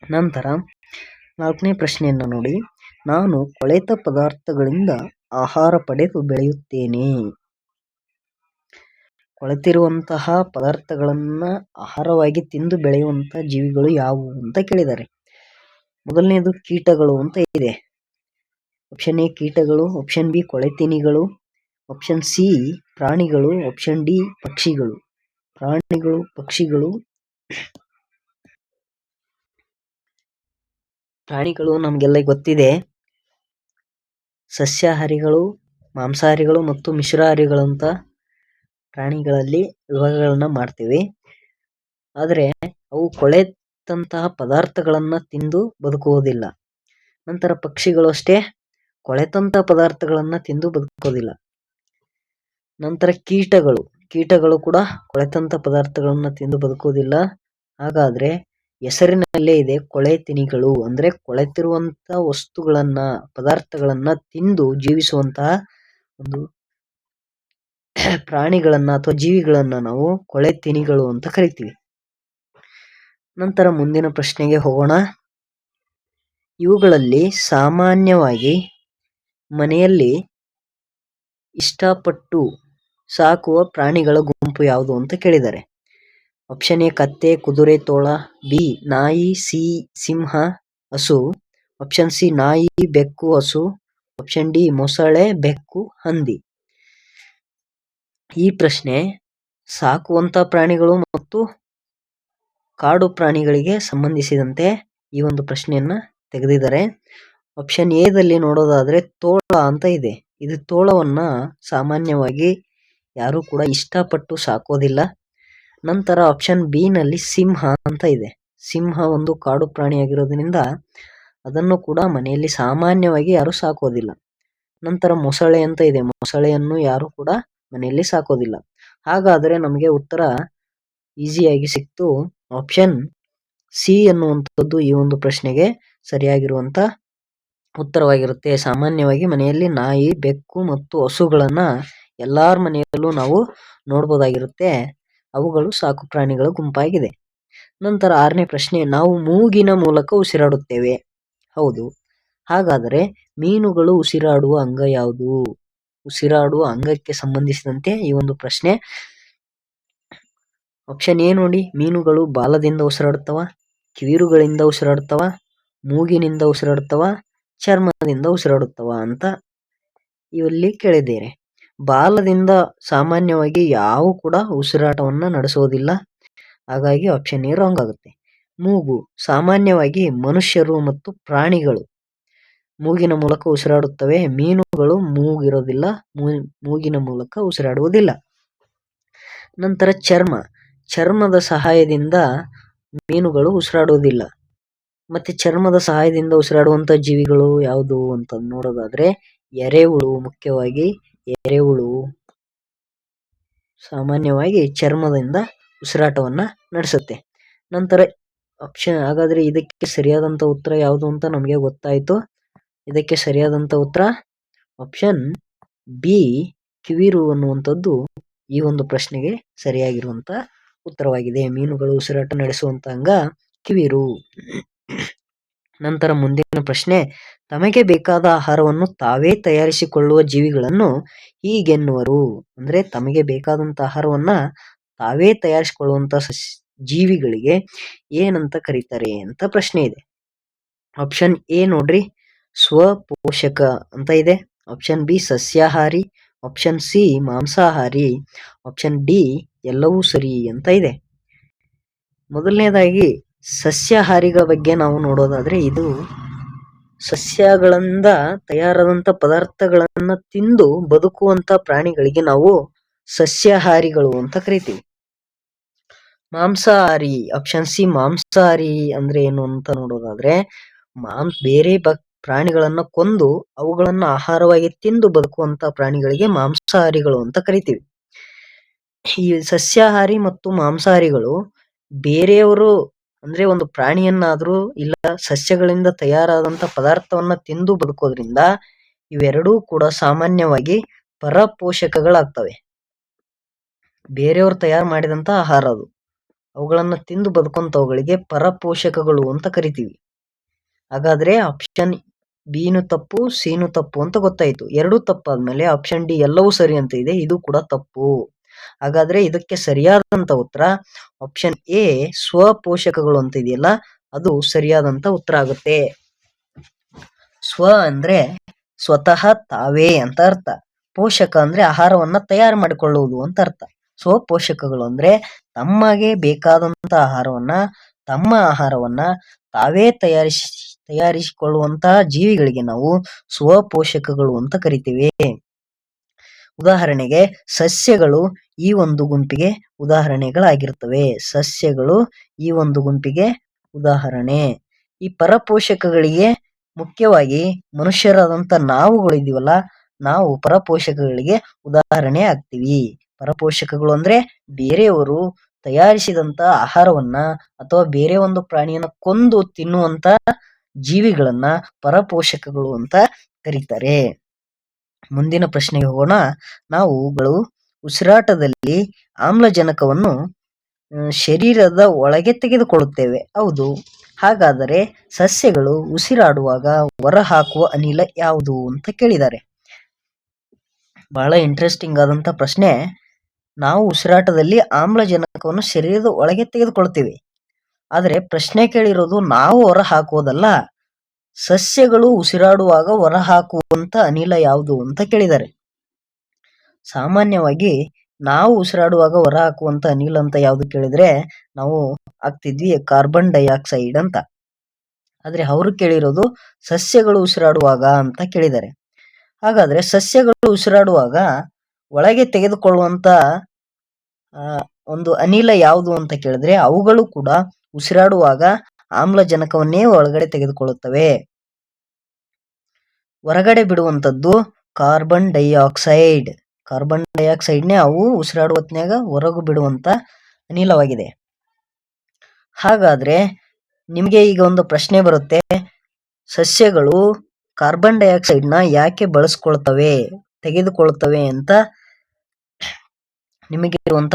ನಂತರ 4ನೇ ಪ್ರಶ್ನೆಯನ್ನು ನೋಡಿ, ನಾನು ಕೊಳೆತ ಪದಾರ್ಥಗಳಿಂದ ಆಹಾರ ಪಡೆದು ಬೆಳೆಯುತ್ತೇನೆ. ಕೊಳೆತಿರುವಂತಹ ಪದಾರ್ಥಗಳನ್ನ ಆಹಾರವಾಗಿ ತಿಂದು ಬೆಳೆಯುವಂತಹ ಜೀವಿಗಳು ಯಾವುವು ಅಂತ ಕೇಳಿದ್ದಾರೆ. ಮೊದಲನೇದು ಕೀಟಗಳು ಅಂತ ಇದೆ. ಆಪ್ಷನ್ ಎ ಕೀಟಗಳು, ಆಪ್ಷನ್ ಬಿ ಕೊಳೆತಿನಿಗಳು, ಆಪ್ಷನ್ ಸಿ ಪ್ರಾಣಿಗಳು, ಆಪ್ಷನ್ ಡಿ ಪಕ್ಷಿಗಳು. ಪ್ರಾಣಿಗಳು ನಮಗೆಲ್ಲ ಗೊತ್ತಿದೆ, ಸಸ್ಯಾಹಾರಿಗಳು, ಮಾಂಸಾಹಾರಿಗಳು ಮತ್ತು ಮಿಶ್ರಾಹಾರಿಗಳಂತ ಪ್ರಾಣಿಗಳಲ್ಲಿ ವಿಭಾಗಗಳನ್ನ ಮಾಡ್ತೀವಿ. ಆದರೆ ಅವು ಕೊಳೆತಂತಹ ಪದಾರ್ಥಗಳನ್ನ ತಿಂದು ಬದುಕುವುದಿಲ್ಲ. ನಂತರ ಪಕ್ಷಿಗಳು ಅಷ್ಟೇ ಕೊಳೆತಂತಹ ಪದಾರ್ಥಗಳನ್ನ ತಿಂದು ಬದುಕೋದಿಲ್ಲ. ನಂತರ ಕೀಟಗಳು ಕೂಡ ಕೊಳೆತಂತ ಪದಾರ್ಥಗಳನ್ನ ತಿಂದು ಬದುಕುವುದಿಲ್ಲ. ಹಾಗಾದ್ರೆ ಹೆಸರಿನಲ್ಲೇ ಇದೆ ಕೊಳೆತಿನಿಗಳು, ಅಂದ್ರೆ ಕೊಳೆತಿರುವಂತ ವಸ್ತುಗಳನ್ನ ಪದಾರ್ಥಗಳನ್ನ ತಿಂದು ಜೀವಿಸುವಂತಹ ಒಂದು ಪ್ರಾಣಿಗಳನ್ನ ಅಥವಾ ಜೀವಿಗಳನ್ನ ನಾವು ಕೊಳೆತಿನಿಗಳು ಅಂತ ಕರಿತೀವಿ. ನಂತರ ಮುಂದಿನ ಪ್ರಶ್ನೆಗೆ ಹೋಗೋಣ. ಇವುಗಳಲ್ಲಿ ಸಾಮಾನ್ಯವಾಗಿ ಮನೆಯಲ್ಲಿ ಇಷ್ಟಪಟ್ಟು ಸಾಕುವ ಪ್ರಾಣಿಗಳ ಗುಂಪು ಯಾವುದು ಅಂತ ಕೇಳಿದ್ದಾರೆ. ಆಪ್ಷನ್ ಎ ಕತ್ತೆ, ಕುದುರೆ, ತೋಳ. ಬಿ ನಾಯಿ, ಸಿಂಹ, ಹಸು. ಆಪ್ಷನ್ ಸಿ ನಾಯಿ, ಬೆಕ್ಕು, ಹಸು. ಆಪ್ಷನ್ ಡಿ ಮೊಸಳೆ, ಬೆಕ್ಕು, ಹಂದಿ. ಈ ಪ್ರಶ್ನೆ ಸಾಕುವಂತ ಪ್ರಾಣಿಗಳು ಮತ್ತು ಕಾಡು ಪ್ರಾಣಿಗಳಿಗೆ ಸಂಬಂಧಿಸಿದಂತೆ ಈ ಒಂದು ಪ್ರಶ್ನೆಯನ್ನ ತೆಗೆದಿದ್ದಾರೆ. ಆಪ್ಷನ್ ಎ ದಲ್ಲಿ ನೋಡೋದಾದ್ರೆ ತೋಳ ಅಂತ ಇದೆ. ಇದು ತೋಳವನ್ನ ಸಾಮಾನ್ಯವಾಗಿ ಯಾರು ಕೂಡ ಇಷ್ಟಪಟ್ಟು ಸಾಕೋದಿಲ್ಲ. ನಂತರ ಆಪ್ಷನ್ ಬಿ ನಲ್ಲಿ ಸಿಂಹ ಅಂತ ಇದೆ. ಸಿಂಹ ಒಂದು ಕಾಡು ಪ್ರಾಣಿಯಾಗಿರೋದ್ರಿಂದ ಅದನ್ನು ಕೂಡ ಮನೆಯಲ್ಲಿ ಸಾಮಾನ್ಯವಾಗಿ ಯಾರು ಸಾಕೋದಿಲ್ಲ. ನಂತರ ಮೊಸಳೆ ಅಂತ ಇದೆ. ಮೊಸಳೆಯನ್ನು ಯಾರು ಕೂಡ ಮನೆಯಲ್ಲಿ ಸಾಕೋದಿಲ್ಲ. ಹಾಗಾದ್ರೆ ನಮಗೆ ಉತ್ತರ ಈಸಿಯಾಗಿ ಸಿಕ್ತು. ಆಪ್ಷನ್ ಸಿ ಅನ್ನುವಂಥದ್ದು ಈ ಒಂದು ಪ್ರಶ್ನೆಗೆ ಸರಿಯಾಗಿರುವಂತ ಉತ್ತರವಾಗಿರುತ್ತೆ. ಸಾಮಾನ್ಯವಾಗಿ ಮನೆಯಲ್ಲಿ ನಾಯಿ, ಬೆಕ್ಕು ಮತ್ತು ಹಸುಗಳನ್ನ ಎಲ್ಲಾರ ಮನೆಯಲ್ಲೂ ನಾವು ನೋಡ್ಬೋದಾಗಿರುತ್ತೆ. ಅವುಗಳು ಸಾಕು ಪ್ರಾಣಿಗಳ ಗುಂಪಾಗಿದೆ. ನಂತರ 6ನೇ ಪ್ರಶ್ನೆ, ನಾವು ಮೂಗಿನ ಮೂಲಕ ಉಸಿರಾಡುತ್ತೇವೆ. ಹೌದು. ಹಾಗಾದರೆ ಮೀನುಗಳು ಉಸಿರಾಡುವ ಅಂಗ ಯಾವುದು? ಉಸಿರಾಡುವ ಅಂಗಕ್ಕೆ ಸಂಬಂಧಿಸಿದಂತೆ ಈ ಒಂದು ಪ್ರಶ್ನೆ. ಆಪ್ಷನ್ ಎ ನೋಡಿ, ಮೀನುಗಳು ಬಾಲದಿಂದ ಉಸಿರಾಡುತ್ತವ, ಕಿವಿರುಗಳಿಂದ ಉಸಿರಾಡುತ್ತವ, ಮೂಗಿನಿಂದ ಉಸಿರಾಡುತ್ತವ, ಚರ್ಮದಿಂದ ಉಸಿರಾಡುತ್ತವ ಅಂತ ಇಲ್ಲಿ ಕೇಳಿದ್ದೇನೆ. ಬಾಲದಿಂದ ಸಾಮಾನ್ಯವಾಗಿ ಯಾವ ಕೂಡ ಉಸಿರಾಟವನ್ನ ನಡೆಸೋದಿಲ್ಲ. ಹಾಗಾಗಿ ಆಪ್ಷನ್ ಎ ರಾಂಗ್ ಆಗುತ್ತೆ. ಮೂಗು ಸಾಮಾನ್ಯವಾಗಿ ಮನುಷ್ಯರು ಮತ್ತು ಪ್ರಾಣಿಗಳು ಮೂಗಿನ ಮೂಲಕ ಉಸಿರಾಡುತ್ತವೆ. ಮೀನುಗಳು ಮೂಗಿರೋದಿಲ್ಲ, ಮೂಗಿನ ಮೂಲಕ ಉಸಿರಾಡುವುದಿಲ್ಲ. ನಂತರ ಚರ್ಮದ ಸಹಾಯದಿಂದ ಮೀನುಗಳು ಉಸಿರಾಡುವುದಿಲ್ಲ. ಮತ್ತೆ ಚರ್ಮದ ಸಹಾಯದಿಂದ ಉಸಿರಾಡುವಂತ ಜೀವಿಗಳು ಯಾವುದು ಅಂತ ನೋಡೋದಾದ್ರೆ ಎರೆಹುಳು. ಮುಖ್ಯವಾಗಿ ಎರೆಹುಳು ಸಾಮಾನ್ಯವಾಗಿ ಚರ್ಮದಿಂದ ಉಸಿರಾಟವನ್ನ ನಡೆಸುತ್ತೆ. ನಂತರ ಆಪ್ಷನ್, ಹಾಗಾದ್ರೆ ಇದಕ್ಕೆ ಸರಿಯಾದಂತ ಉತ್ತರ ಯಾವುದು ಅಂತ ನಮಗೆ ಗೊತ್ತಾಯ್ತು. ಇದಕ್ಕೆ ಸರಿಯಾದಂತ ಉತ್ತರ ಆಪ್ಷನ್ ಬಿ, ಕಿವಿರು ಅನ್ನುವಂಥದ್ದು ಈ ಒಂದು ಪ್ರಶ್ನೆಗೆ ಸರಿಯಾಗಿರುವಂತ ಉತ್ತರವಾಗಿದೆ. ಮೀನುಗಳು ಉಸಿರಾಟ ನಡೆಸುವಂತ ಅಂಗ ಕಿವಿರು. ನಂತರ ಮುಂದಿನ ಪ್ರಶ್ನೆ, ತಮಗೆ ಬೇಕಾದ ಆಹಾರವನ್ನು ತಾವೇ ತಯಾರಿಸಿಕೊಳ್ಳುವ ಜೀವಿಗಳನ್ನು ಹೀಗೆನ್ನುವರು. ಅಂದ್ರೆ ತಮಗೆ ಬೇಕಾದಂತ ಆಹಾರವನ್ನ ತಾವೇ ತಯಾರಿಸಿಕೊಳ್ಳುವಂತ ಜೀವಿಗಳಿಗೆ ಏನಂತ ಕರೀತಾರೆ ಅಂತ ಪ್ರಶ್ನೆ ಇದೆ. ಆಪ್ಷನ್ ಎ ನೋಡ್ರಿ, ಸ್ವಪೋಷಕ ಅಂತ ಇದೆ. ಆಪ್ಷನ್ ಬಿ, ಸಸ್ಯಾಹಾರಿ. ಆಪ್ಷನ್ ಸಿ, ಮಾಂಸಾಹಾರಿ. ಆಪ್ಷನ್ ಡಿ, ಎಲ್ಲವೂ ಸರಿ ಅಂತ ಇದೆ. ಮೊದಲನೇದಾಗಿ ಸಸ್ಯಾಹಾರಿಗಳ ಬಗ್ಗೆ ನಾವು ನೋಡೋದಾದ್ರೆ, ಇದು ಸಸ್ಯಗಳಿಂದ ತಯಾರಾದಂತ ಪದಾರ್ಥಗಳನ್ನ ತಿಂದು ಬದುಕುವಂತ ಪ್ರಾಣಿಗಳಿಗೆ ನಾವು ಸಸ್ಯಾಹಾರಿಗಳು ಅಂತ ಕರಿತೀವಿ. ಮಾಂಸಾಹಾರಿ, ಆಪ್ಷನ್ ಸಿ ಮಾಂಸಾಹಾರಿ ಅಂದ್ರೆ ಏನು ಅಂತ ನೋಡೋದಾದ್ರೆ, ಬೇರೆ ಪ್ರಾಣಿಗಳನ್ನ ಕೊಂದು ಅವುಗಳನ್ನ ಆಹಾರವಾಗಿ ತಿಂದು ಬದುಕುವಂತ ಪ್ರಾಣಿಗಳಿಗೆ ಮಾಂಸಾಹಾರಿಗಳು ಅಂತ ಕರಿತೀವಿ. ಈ ಸಸ್ಯಾಹಾರಿ ಮತ್ತು ಮಾಂಸಾಹಾರಿಗಳು ಬೇರೆಯವರು ಅಂದ್ರೆ ಒಂದು ಪ್ರಾಣಿಯನ್ನಾದ್ರೂ ಇಲ್ಲ ಸಸ್ಯಗಳಿಂದ ತಯಾರಾದಂತ ಪದಾರ್ಥವನ್ನ ತಿಂದು ಬದುಕೋದ್ರಿಂದ ಇವೆರಡೂ ಕೂಡ ಸಾಮಾನ್ಯವಾಗಿ ಪರಪೋಷಕಗಳಾಗ್ತವೆ. ಬೇರೆಯವರು ತಯಾರು ಮಾಡಿದಂತ ಆಹಾರ ಅದು, ಅವುಗಳನ್ನ ತಿಂದು ಬದುಕುವಂತವುಗಳಿಗೆ ಪರಪೋಷಕಗಳು ಅಂತ ಕರಿತೀವಿ. ಹಾಗಾದ್ರೆ ಆಪ್ಷನ್ ಬಿನು ತಪ್ಪು, ಸಿನು ತಪ್ಪು ಅಂತ ಗೊತ್ತಾಯ್ತು. ಎರಡೂ ತಪ್ಪಾದ್ಮೇಲೆ ಆಪ್ಷನ್ ಡಿ ಎಲ್ಲವೂ ಸರಿ ಅಂತ ಇದೆ, ಇದು ಕೂಡ ತಪ್ಪು. ಹಾಗಾದ್ರೆ ಇದಕ್ಕೆ ಸರಿಯಾದಂತ ಉತ್ತರ ಆಪ್ಷನ್ ಎ, ಸ್ವಪೋಷಕಗಳು ಅಂತ ಇದೆಯಲ್ಲ, ಅದು ಸರಿಯಾದಂತ ಉತ್ತರ ಆಗುತ್ತೆ. ಸ್ವ ಅಂದ್ರೆ ಸ್ವತಃ ತಾವೇ ಅಂತ ಅರ್ಥ. ಪೋಷಕ ಅಂದ್ರೆ ಆಹಾರವನ್ನ ತಯಾರು ಮಾಡಿಕೊಳ್ಳುವುದು ಅಂತ ಅರ್ಥ. ಸ್ವಪೋಷಕಗಳು ಅಂದ್ರೆ ತಮಗೆ ಬೇಕಾದಂತ ತಮ್ಮ ಆಹಾರವನ್ನ ತಾವೇ ತಯಾರಿಸಿಕೊಳ್ಳುವಂತಹ ಜೀವಿಗಳಿಗೆ ನಾವು ಸ್ವಪೋಷಕಗಳು ಅಂತ ಕರಿತೀವಿ. ಉದಾಹರಣೆಗೆ ಸಸ್ಯಗಳು ಈ ಒಂದು ಗುಂಪಿಗೆ ಉದಾಹರಣೆಗಳಾಗಿರ್ತವೆ. ಸಸ್ಯಗಳು ಈ ಒಂದು ಗುಂಪಿಗೆ ಉದಾಹರಣೆ. ಈ ಪರಪೋಷಕಗಳಿಗೆ ಮುಖ್ಯವಾಗಿ ಮನುಷ್ಯರಾದಂತ ನಾವುಗಳಿದೀವಲ್ಲ, ನಾವು ಪರಪೋಷಕಗಳಿಗೆ ಉದಾಹರಣೆ ಆಗ್ತೀವಿ. ಪರಪೋಷಕಗಳು ಅಂದ್ರೆ ಬೇರೆಯವರು ತಯಾರಿಸಿದಂತ ಆಹಾರವನ್ನ ಅಥವಾ ಬೇರೆ ಒಂದು ಪ್ರಾಣಿಯನ್ನ ಕೊಂದು ತಿನ್ನುವಂತ ಜೀವಿಗಳನ್ನ ಪರಪೋಷಕಗಳು ಅಂತ ಕರೀತಾರೆ. ಮುಂದಿನ ಪ್ರಶ್ನೆಗೆ ಹೋಗೋಣ. ನಾವುಗಳು ಉಸಿರಾಟದಲ್ಲಿ ಆಮ್ಲಜನಕವನ್ನು ಶರೀರದ ಒಳಗೆ ತೆಗೆದುಕೊಳ್ಳುತ್ತೇವೆ. ಹೌದು. ಹಾಗಾದರೆ ಸಸ್ಯಗಳು ಉಸಿರಾಡುವಾಗ ಹೊರಹಾಕುವ ಅನಿಲ ಯಾವುದು ಅಂತ ಕೇಳಿದ್ದಾರೆ. ಬಹಳ ಇಂಟ್ರೆಸ್ಟಿಂಗ್ ಆದಂತ ಪ್ರಶ್ನೆ. ನಾವು ಉಸಿರಾಟದಲ್ಲಿ ಆಮ್ಲಜನಕವನ್ನು ಶರೀರದ ಒಳಗೆ ತೆಗೆದುಕೊಳ್ತೀವಿ. ಆದ್ರೆ ಪ್ರಶ್ನೆ ಕೇಳಿರೋದು ನಾವು ಹೊರ ಹಾಕುವುದಲ್ಲ, ಸಸ್ಯಗಳು ಉಸಿರಾಡುವಾಗ ಹೊರ ಹಾಕುವಂತ ಅನಿಲ ಯಾವುದು ಅಂತ ಕೇಳಿದ್ದಾರೆ. ಸಾಮಾನ್ಯವಾಗಿ ನಾವು ಉಸಿರಾಡುವಾಗ ಹೊರ ಹಾಕುವಂತ ಅನಿಲ ಅಂತ ಯಾವ್ದು ಕೇಳಿದ್ರೆ ನಾವು ಹಾಕ್ತಿದ್ವಿ ಕಾರ್ಬನ್ ಡೈಆಕ್ಸೈಡ್ ಅಂತ. ಆದ್ರೆ ಅವರು ಕೇಳಿರೋದು ಸಸ್ಯಗಳು ಉಸಿರಾಡುವಾಗ ಅಂತ ಕೇಳಿದ್ದಾರೆ. ಹಾಗಾದ್ರೆ ಸಸ್ಯಗಳು ಉಸಿರಾಡುವಾಗ ಒಳಗೆ ತೆಗೆದುಕೊಳ್ಳುವಂತ ಒಂದು ಅನಿಲ ಯಾವುದು ಅಂತ ಕೇಳಿದ್ರೆ ಅವುಗಳು ಕೂಡ ಉಸಿರಾಡುವಾಗ ಆಮ್ಲಜನಕವನ್ನೇ ಒಳಗಡೆ ತೆಗೆದುಕೊಳ್ಳುತ್ತವೆ. ಹೊರಗಡೆ ಬಿಡುವಂತದ್ದು ಕಾರ್ಬನ್ ಡೈಆಕ್ಸೈಡ್. ಕಾರ್ಬನ್ ಡೈಆಕ್ಸೈಡ್ನೇ ಅವು ಉಸಿರಾಡುವ ಹೊತ್ನ್ಯಾಗ ಹೊರಗು ಬಿಡುವಂತ ಅನಿಲವಾಗಿದೆ. ಹಾಗಾದ್ರೆ ನಿಮಗೆ ಈಗ ಒಂದು ಪ್ರಶ್ನೆ ಬರುತ್ತೆ, ಸಸ್ಯಗಳು ಕಾರ್ಬನ್ ಡೈಆಕ್ಸೈಡ್ ನ ಯಾಕೆ ತೆಗೆದುಕೊಳ್ತವೆ ಅಂತ ನಿಮಗಿರುವಂತ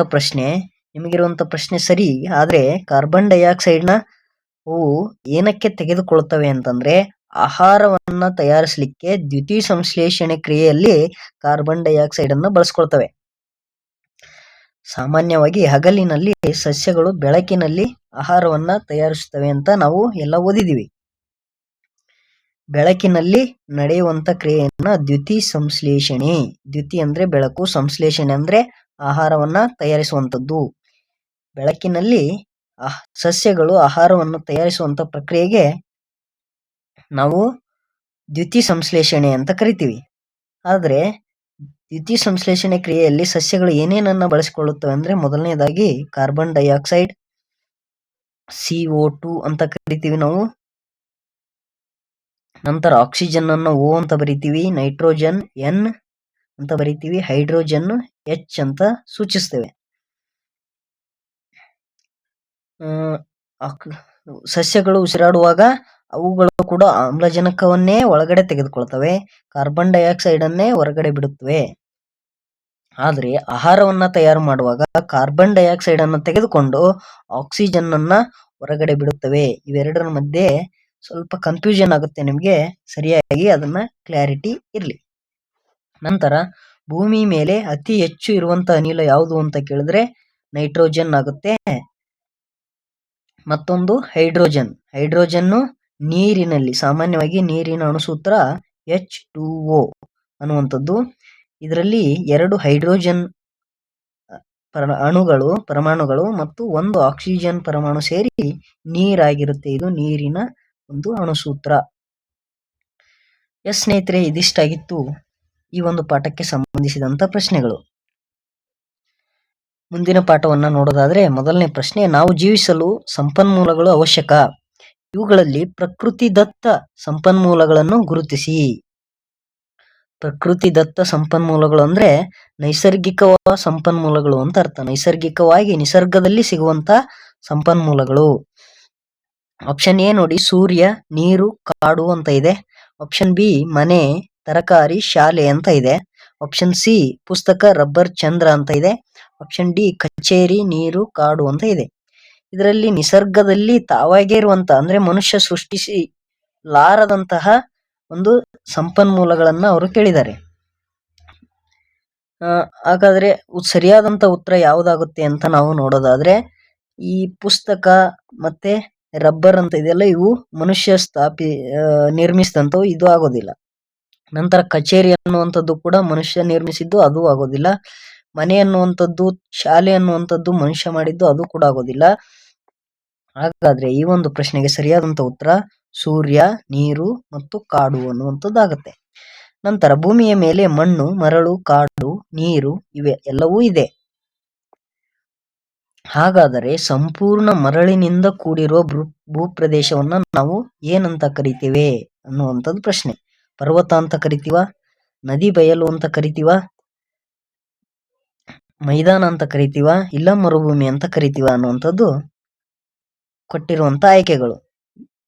ಪ್ರಶ್ನೆ ಸರಿ. ಆದ್ರೆ ಕಾರ್ಬನ್ ಡೈಆಕ್ಸೈಡ್ ನ ಅವು ಏನಕ್ಕೆ ತೆಗೆದುಕೊಳ್ತವೆ ಅಂತಂದ್ರೆ ಆಹಾರವನ್ನ ತಯಾರಿಸಲಿಕ್ಕೆ ದ್ಯುತಿ ಸಂಶ್ಲೇಷಣೆ ಕ್ರಿಯೆಯಲ್ಲಿ ಕಾರ್ಬನ್ ಡೈಆಕ್ಸೈಡ್ ಅನ್ನು ಬಳಸ್ಕೊಳ್ತವೆ. ಸಾಮಾನ್ಯವಾಗಿ ಹಗಲಿನಲ್ಲಿ ಸಸ್ಯಗಳು ಬೆಳಕಿನಲ್ಲಿ ಆಹಾರವನ್ನ ತಯಾರಿಸುತ್ತವೆ ಅಂತ ನಾವು ಎಲ್ಲ ಓದಿದೀವಿ. ಬೆಳಕಿನಲ್ಲಿ ನಡೆಯುವಂತ ಕ್ರಿಯೆಯನ್ನ ದ್ಯುತಿ ಸಂಶ್ಲೇಷಣೆ. ದ್ಯುತಿ ಅಂದ್ರೆ ಬೆಳಕು, ಸಂಶ್ಲೇಷಣೆ ಅಂದ್ರೆ ಆಹಾರವನ್ನ ತಯಾರಿಸುವಂತದ್ದು. ಬೆಳಕಿನಲ್ಲಿ ಸಸ್ಯಗಳು ಆಹಾರವನ್ನು ತಯಾರಿಸುವಂತ ಪ್ರಕ್ರಿಯೆಗೆ ನಾವು ದ್ಯುತಿ ಸಂಶ್ಲೇಷಣೆ ಅಂತ ಕರಿತೀವಿ. ಆದ್ರೆ ದ್ಯುತಿ ಸಂಶ್ಲೇಷಣೆ ಕ್ರಿಯೆಯಲ್ಲಿ ಸಸ್ಯಗಳು ಏನೇನನ್ನ ಬಳಸಿಕೊಳ್ಳುತ್ತವೆ ಅಂದ್ರೆ ಮೊದಲನೇದಾಗಿ ಕಾರ್ಬನ್ ಡೈಆಕ್ಸೈಡ್ CO2 ಅಂತ ಕರಿತೀವಿ ನಾವು. ನಂತರ ಆಕ್ಸಿಜನ್ ಅನ್ನು O ಅಂತ ಬರಿತೀವಿ, ನೈಟ್ರೋಜನ್ N ಅಂತ ಬರಿತೀವಿ, ಹೈಡ್ರೋಜನ್ H ಅಂತ ಸೂಚಿಸ್ತೇವೆ. ಸಸ್ಯಗಳು ಉಸಿರಾಡುವಾಗ ಅವುಗಳು ಕೂಡ ಆಮ್ಲಜನಕವನ್ನೇ ಒಳಗಡೆ ತೆಗೆದುಕೊಳ್ತವೆ, ಕಾರ್ಬನ್ ಡೈಆಕ್ಸೈಡ್ ಅನ್ನೇ ಹೊರಗಡೆ ಬಿಡುತ್ತವೆ. ಆದ್ರೆ ಆಹಾರವನ್ನ ತಯಾರು ಮಾಡುವಾಗ ಕಾರ್ಬನ್ ಡೈಆಕ್ಸೈಡ್ ಅನ್ನು ತೆಗೆದುಕೊಂಡು ಆಕ್ಸಿಜನ್ ಅನ್ನ ಹೊರಗಡೆ ಬಿಡುತ್ತವೆ. ಇವೆರಡರ ಮಧ್ಯೆ ಸ್ವಲ್ಪ ಕನ್ಫ್ಯೂಷನ್ ಆಗುತ್ತೆ ನಿಮ್ಗೆ, ಸರಿಯಾಗಿ ಅದನ್ನ ಕ್ಲಾರಿಟಿ ಇರ್ಲಿ. ನಂತರ ಭೂಮಿ ಮೇಲೆ ಅತಿ ಹೆಚ್ಚು ಇರುವಂತ ಅನಿಲ ಯಾವುದು ಅಂತ ಕೇಳಿದ್ರೆ ನೈಟ್ರೋಜನ್ ಆಗುತ್ತೆ. ಮತ್ತೊಂದು ಹೈಡ್ರೋಜನ್ ನೀರಿನಲ್ಲಿ, ಸಾಮಾನ್ಯವಾಗಿ ನೀರಿನ ಅಣುಸೂತ್ರ H2O ಅನ್ನುವಂಥದ್ದು. ಇದರಲ್ಲಿ 2 ಹೈಡ್ರೋಜನ್ ಪರಮಾಣುಗಳು ಮತ್ತು 1 ಆಕ್ಸಿಜನ್ ಪರಮಾಣು ಸೇರಿ ನೀರಾಗಿರುತ್ತೆ. ಇದು ನೀರಿನ ಒಂದು ಅಣುಸೂತ್ರ. ಸ್ನೇಹಿತರೆ, ಇದಿಷ್ಟಾಗಿತ್ತು ಈ ಒಂದು ಪಾಠಕ್ಕೆ ಸಂಬಂಧಿಸಿದಂತ ಪ್ರಶ್ನೆಗಳು. ಮುಂದಿನ ಪಾಠವನ್ನ ನೋಡೋದಾದ್ರೆ ಮೊದಲನೇ ಪ್ರಶ್ನೆ, ನಾವು ಜೀವಿಸಲು ಸಂಪನ್ಮೂಲಗಳು ಅವಶ್ಯಕ. ಇವುಗಳಲ್ಲಿ ಪ್ರಕೃತಿ ದತ್ತ ಸಂಪನ್ಮೂಲಗಳನ್ನು ಗುರುತಿಸಿ. ಪ್ರಕೃತಿ ದತ್ತ ಸಂಪನ್ಮೂಲಗಳು ಅಂದ್ರೆ ನೈಸರ್ಗಿಕ ಸಂಪನ್ಮೂಲಗಳು ಅಂತ ಅರ್ಥ. ನೈಸರ್ಗಿಕವಾಗಿ ನಿಸರ್ಗದಲ್ಲಿ ಸಿಗುವಂತ ಸಂಪನ್ಮೂಲಗಳು. ಆಪ್ಷನ್ ಎ ನೋಡಿ, ಸೂರ್ಯ, ನೀರು, ಕಾಡು ಅಂತ ಇದೆ. ಆಪ್ಷನ್ ಬಿ ಮನೆ, ತರಕಾರಿ, ಶಾಲೆ ಅಂತ ಇದೆ. ಆಪ್ಷನ್ ಸಿ ಪುಸ್ತಕ, ರಬ್ಬರ್, ಚಂದ್ರ ಅಂತ ಇದೆ. ಆಪ್ಷನ್ ಡಿ ಕಚೇರಿ, ನೀರು, ಕಾಡು ಅಂತ ಇದೆ. ಇದರಲ್ಲಿ ನಿಸರ್ಗದಲ್ಲಿ ತಾವಾಗೇ ಇರುವಂತ ಅಂದ್ರೆ ಮನುಷ್ಯ ಸೃಷ್ಟಿಸಿ ಲಾರದಂತಹ ಒಂದು ಸಂಪನ್ಮೂಲಗಳನ್ನ ಅವರು ಕೇಳಿದ್ದಾರೆ. ಹಾಗಾದ್ರೆ ಸರಿಯಾದಂತ ಉತ್ತರ ಯಾವ್ದಾಗುತ್ತೆ ಅಂತ ನಾವು ನೋಡೋದಾದ್ರೆ ಈ ಪುಸ್ತಕ ಮತ್ತೆ ರಬ್ಬರ್ ಅಂತ ಇದೆಲ್ಲ ಇವು ಮನುಷ್ಯ ನಿರ್ಮಿಸಿದಂತವು, ಇದು ಆಗೋದಿಲ್ಲ. ನಂತರ ಕಚೇರಿ ಅನ್ನುವಂಥದ್ದು ಕೂಡ ಮನುಷ್ಯ ನಿರ್ಮಿಸಿದ್ದು, ಅದು ಆಗೋದಿಲ್ಲ. ಮನೆ ಅನ್ನುವಂಥದ್ದು, ಶಾಲೆ ಅನ್ನುವಂಥದ್ದು ಮನುಷ್ಯ ಮಾಡಿದ್ದು, ಅದು ಕೂಡ ಆಗೋದಿಲ್ಲ. ಹಾಗಾದ್ರೆ ಈ ಒಂದು ಪ್ರಶ್ನೆಗೆ ಸರಿಯಾದಂತ ಉತ್ತರ ಸೂರ್ಯ, ನೀರು ಮತ್ತು ಕಾಡು ಅನ್ನುವಂಥದ್ದು ಆಗುತ್ತೆ. ನಂತರ ಭೂಮಿಯ ಮೇಲೆ ಮಣ್ಣು, ಮರಳು, ಕಾಡು, ನೀರು ಇವೆ ಎಲ್ಲವೂ ಇದೆ. ಹಾಗಾದರೆ ಸಂಪೂರ್ಣ ಮರಳಿನಿಂದ ಕೂಡಿರುವ ಭೂಪ್ರದೇಶವನ್ನ ನಾವು ಏನಂತ ಕರಿತೇವೆ ಅನ್ನುವಂಥದ್ದು ಪ್ರಶ್ನೆ. ಪರ್ವತ ಅಂತ ಕರಿತೀವ, ನದಿ ಬಯಲು ಅಂತ ಕರಿತೀವ, ಮೈದಾನ ಅಂತ ಕರಿತೀವ, ಇಲ್ಲ ಮರುಭೂಮಿ ಅಂತ ಕರಿತೀವ ಅನ್ನುವಂಥದ್ದು ಕೊಟ್ಟಿರುವಂತ ಆಯ್ಕೆಗಳು.